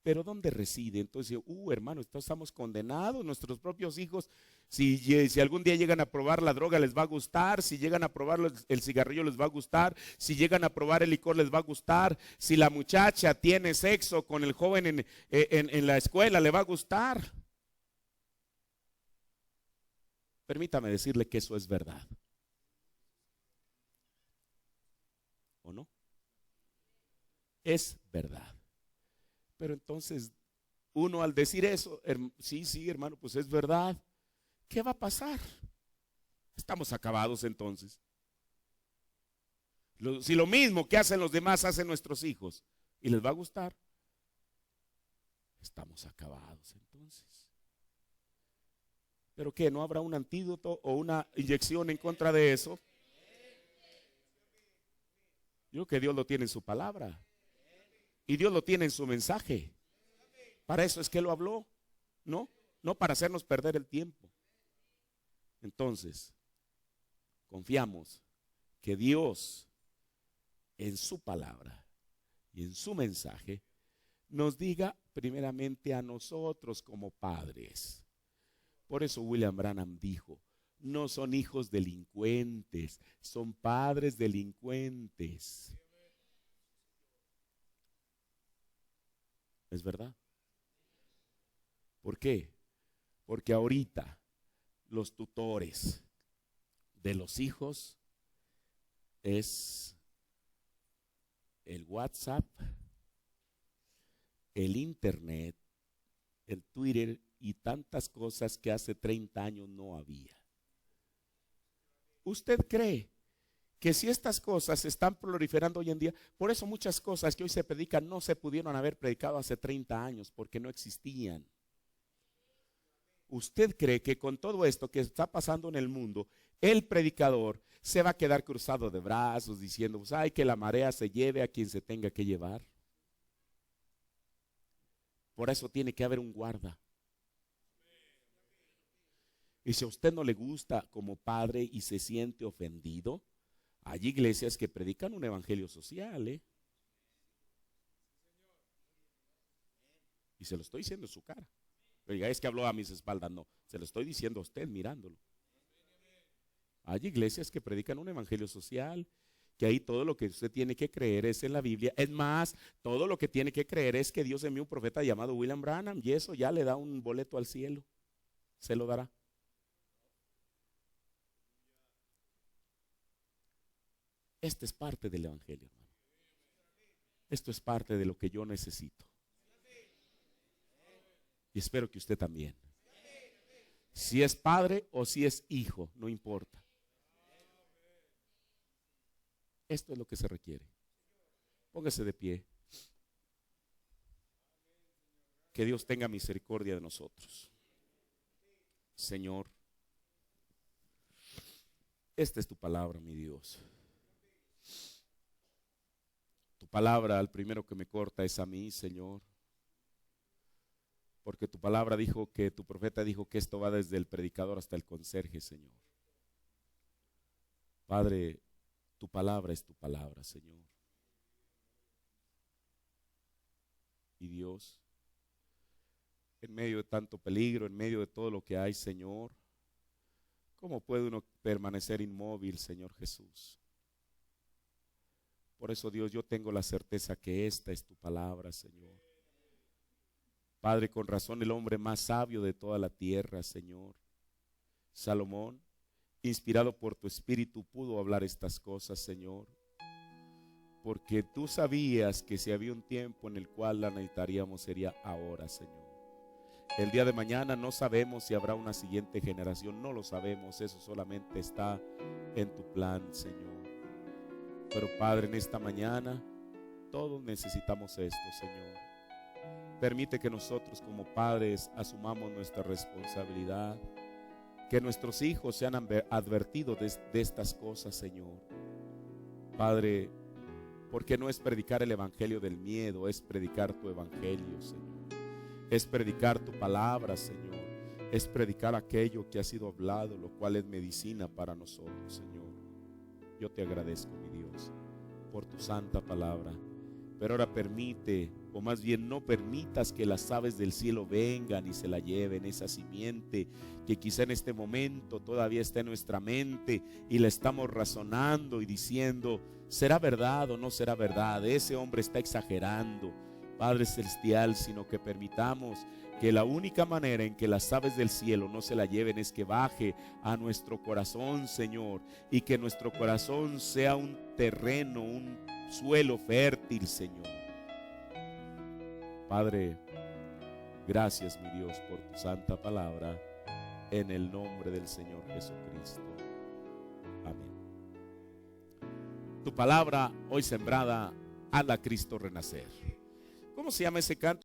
Speaker 1: Pero ¿dónde reside? Entonces, hermano, estamos condenados, nuestros propios hijos, si algún día llegan a probar la droga les va a gustar, si llegan a probar el cigarrillo les va a gustar, si llegan a probar el licor les va a gustar, si la muchacha tiene sexo con el joven en la escuela le va a gustar. Permítame decirle que eso es verdad. ¿O no? Es verdad. Pero entonces, uno al decir eso, sí, hermano, pues es verdad. ¿Qué va a pasar? Estamos acabados entonces. Si lo mismo que hacen los demás hacen nuestros hijos y les va a gustar, estamos acabados entonces. ¿Pero qué? ¿No habrá un antídoto o una inyección en contra de eso? Yo creo que Dios lo tiene en su palabra. Y Dios lo tiene en su mensaje. Para eso es que lo habló, ¿no? No para hacernos perder el tiempo. Entonces, confiamos que Dios en su palabra y en su mensaje nos diga primeramente a nosotros como padres. Por eso William Branham dijo, no son hijos delincuentes, son padres delincuentes. ¿Es verdad? ¿Por qué? Porque ahorita los tutores de los hijos es el WhatsApp, el Internet, el Twitter y tantas cosas que hace 30 años no había. ¿Usted cree que si estas cosas se están proliferando hoy en día, por eso muchas cosas que hoy se predican no se pudieron haber predicado hace 30 años porque no existían? ¿Usted cree que con todo esto que está pasando en el mundo, el predicador se va a quedar cruzado de brazos diciendo, pues ay, que la marea se lleve a quien se tenga que llevar? Por eso tiene que haber un guarda. Y si a usted no le gusta como padre y se siente ofendido, hay iglesias que predican un evangelio social, y se lo estoy diciendo en su cara. Pero diga, es que habló a mis espaldas. No, se lo estoy diciendo a usted mirándolo. Hay iglesias que predican un evangelio social, que ahí todo lo que usted tiene que creer es en la Biblia. Es más, todo lo que tiene que creer es que Dios envió un profeta llamado William Branham y eso ya le da un boleto al cielo. Se lo dará. Este es parte del evangelio, hermano. Esto es parte de lo que yo necesito. Y espero que usted también. Si es padre o si es hijo, no importa. Esto es lo que se requiere. Póngase de pie. Que Dios tenga misericordia de nosotros. Señor, esta es tu palabra, mi Dios. Tu palabra, al primero que me corta es a mí, Señor. Porque tu palabra dijo que, tu profeta dijo que esto va desde el predicador hasta el conserje, Señor. Padre, tu palabra es tu palabra, Señor. y Dios. En medio de tanto peligro, en medio de todo lo que hay, Señor, ¿cómo puede uno permanecer inmóvil, Señor Jesús? Por eso, Dios, yo tengo la certeza que esta es tu palabra, Señor. Padre, con razón el hombre más sabio de toda la tierra, Señor, Salomón, inspirado por tu Espíritu, pudo hablar estas cosas, Señor, porque tú sabías que si había un tiempo en el cual la necesitaríamos sería ahora, Señor. El día de mañana no sabemos si habrá una siguiente generación, no lo sabemos, eso solamente está en tu plan, Señor. Pero Padre, en esta mañana todos necesitamos esto, Señor. Permite que nosotros como padres asumamos nuestra responsabilidad, que nuestros hijos sean advertidos de estas cosas, Señor. Padre, porque no es predicar el evangelio del miedo, es predicar tu evangelio, Señor. Es predicar tu palabra, Señor. Es predicar aquello que ha sido hablado, lo cual es medicina para nosotros, Señor. Yo te agradezco, mi Dios, por tu santa palabra. Pero ahora permite, o más bien no permitas que las aves del cielo vengan y se la lleven, esa simiente que quizá en este momento todavía está en nuestra mente y la estamos razonando y diciendo, ¿será verdad o no será verdad? Ese hombre está exagerando, Padre Celestial, sino que permitamos que la única manera en que las aves del cielo no se la lleven es que baje a nuestro corazón, Señor, y que nuestro corazón sea un terreno, un suelo fértil, Señor. Padre, gracias, mi Dios, por tu santa palabra, en el nombre del Señor Jesucristo. Amén. Tu palabra hoy sembrada, hazla Cristo renacer. ¿Cómo se llama ese canto?